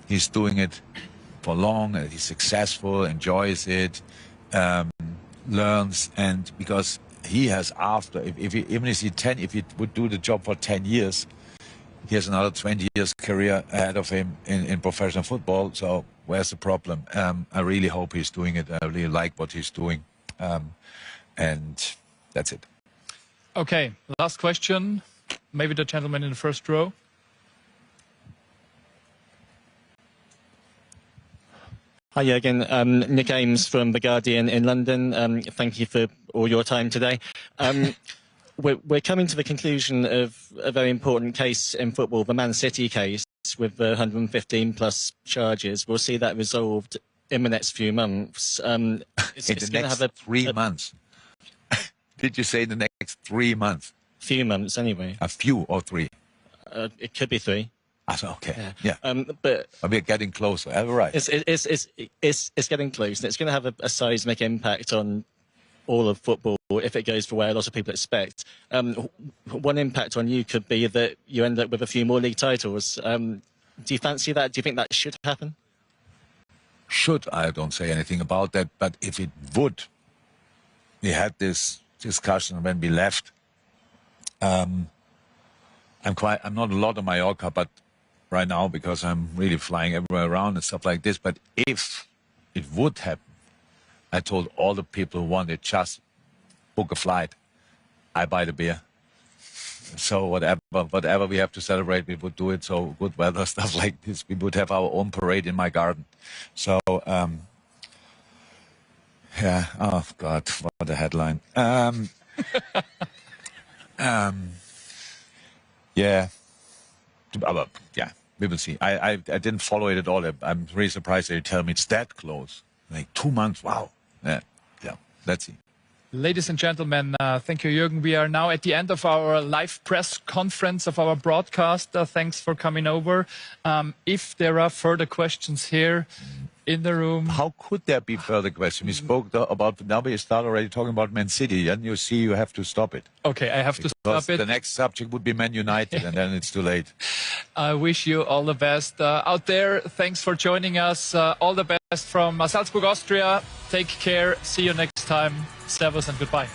S1: he's doing it for long, that he's successful, enjoys it, learns, and because he has if he would do the job for 10 years, he has another 20 years career ahead of him in professional football. So where's the problem? I really hope he's doing it. I really like what he's doing, and that's it.
S2: Okay, last question. Maybe the gentleman in the first row.
S22: Hi again, Nick Ames from The Guardian in London. Thank you for all your time today. We're coming to the conclusion of a very important case in football, the Man City case, with the 115 plus charges. We'll see that resolved in the next few months.
S1: It's in the next 3 months. Did you say the next 3 months?
S22: Few months, anyway.
S1: A few or 3?
S22: It could be 3.
S1: Okay. Yeah.
S22: But
S1: we're getting closer. Right.
S22: It's getting close, and it's going to have a seismic impact on all of football if it goes the way a lot of people expect. One impact on you could be that you end up with a few more league titles. Do you fancy that? Do you think that should happen?
S1: Should, I don't say anything about that, but if it would, we had this discussion when we left. I'm not a lot on Mallorca, but right now, because I'm really flying everywhere around and stuff like this. But if it would happen, I told all the people who wanted, just book a flight. I buy the beer. So whatever we have to celebrate, we would do it. So good weather, stuff like this. We would have our own parade in my garden. So, yeah. Oh God, what a headline. Yeah. But yeah, we will see. I didn't follow it at all. I'm really surprised that you tell me it's that close. Like 2 months. Wow. Yeah. Let's see.
S2: Ladies and gentlemen, thank you, Juergen. We are now at the end of our live press conference of our broadcast. Thanks for coming over. If there are further questions here in the room.
S1: How could there be further questions? We spoke about, now we start already talking about Man City, and you see you have to stop it.
S2: Okay, I have to stop it.
S1: The next subject would be Man United, and then it's too late.
S2: I wish you all the best out there. Thanks for joining us. All the best from Salzburg, Austria. Take care. See you next time. Servus and goodbye.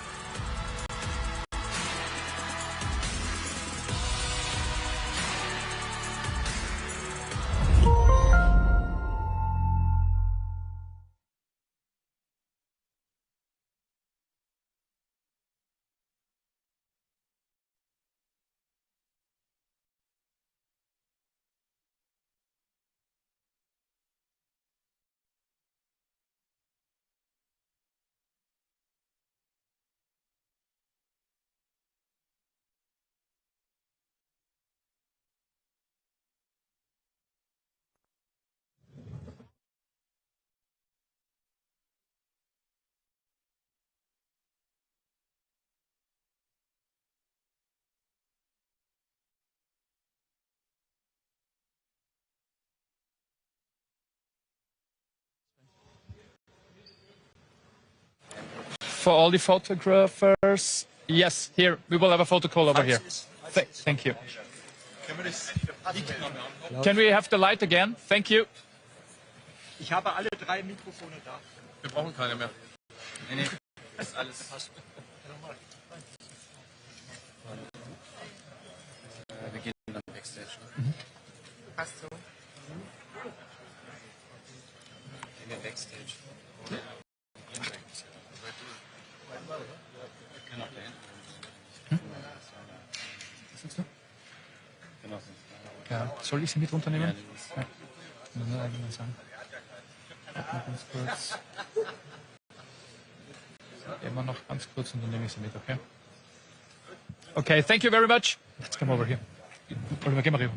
S2: For all the photographers, yes, here, we will have a photo call over here. Thank you. Can we have the light again? Thank you.
S3: Ich habe alle 3 Mikrofone da.
S5: Wir brauchen keine mehr.
S3: Nee, das ist alles passt. Wir gehen dann Backstage. Passt so. Gehen wir Backstage.
S2: Was sagst du? Ja, soll ich sie mit runternehmen? Ja. Sagen. Ganz kurz. Immer noch ganz kurz und dann nehme ich sie mit, okay? Okay, thank you very much. Let's come over here. Oliver, geh mal rüber.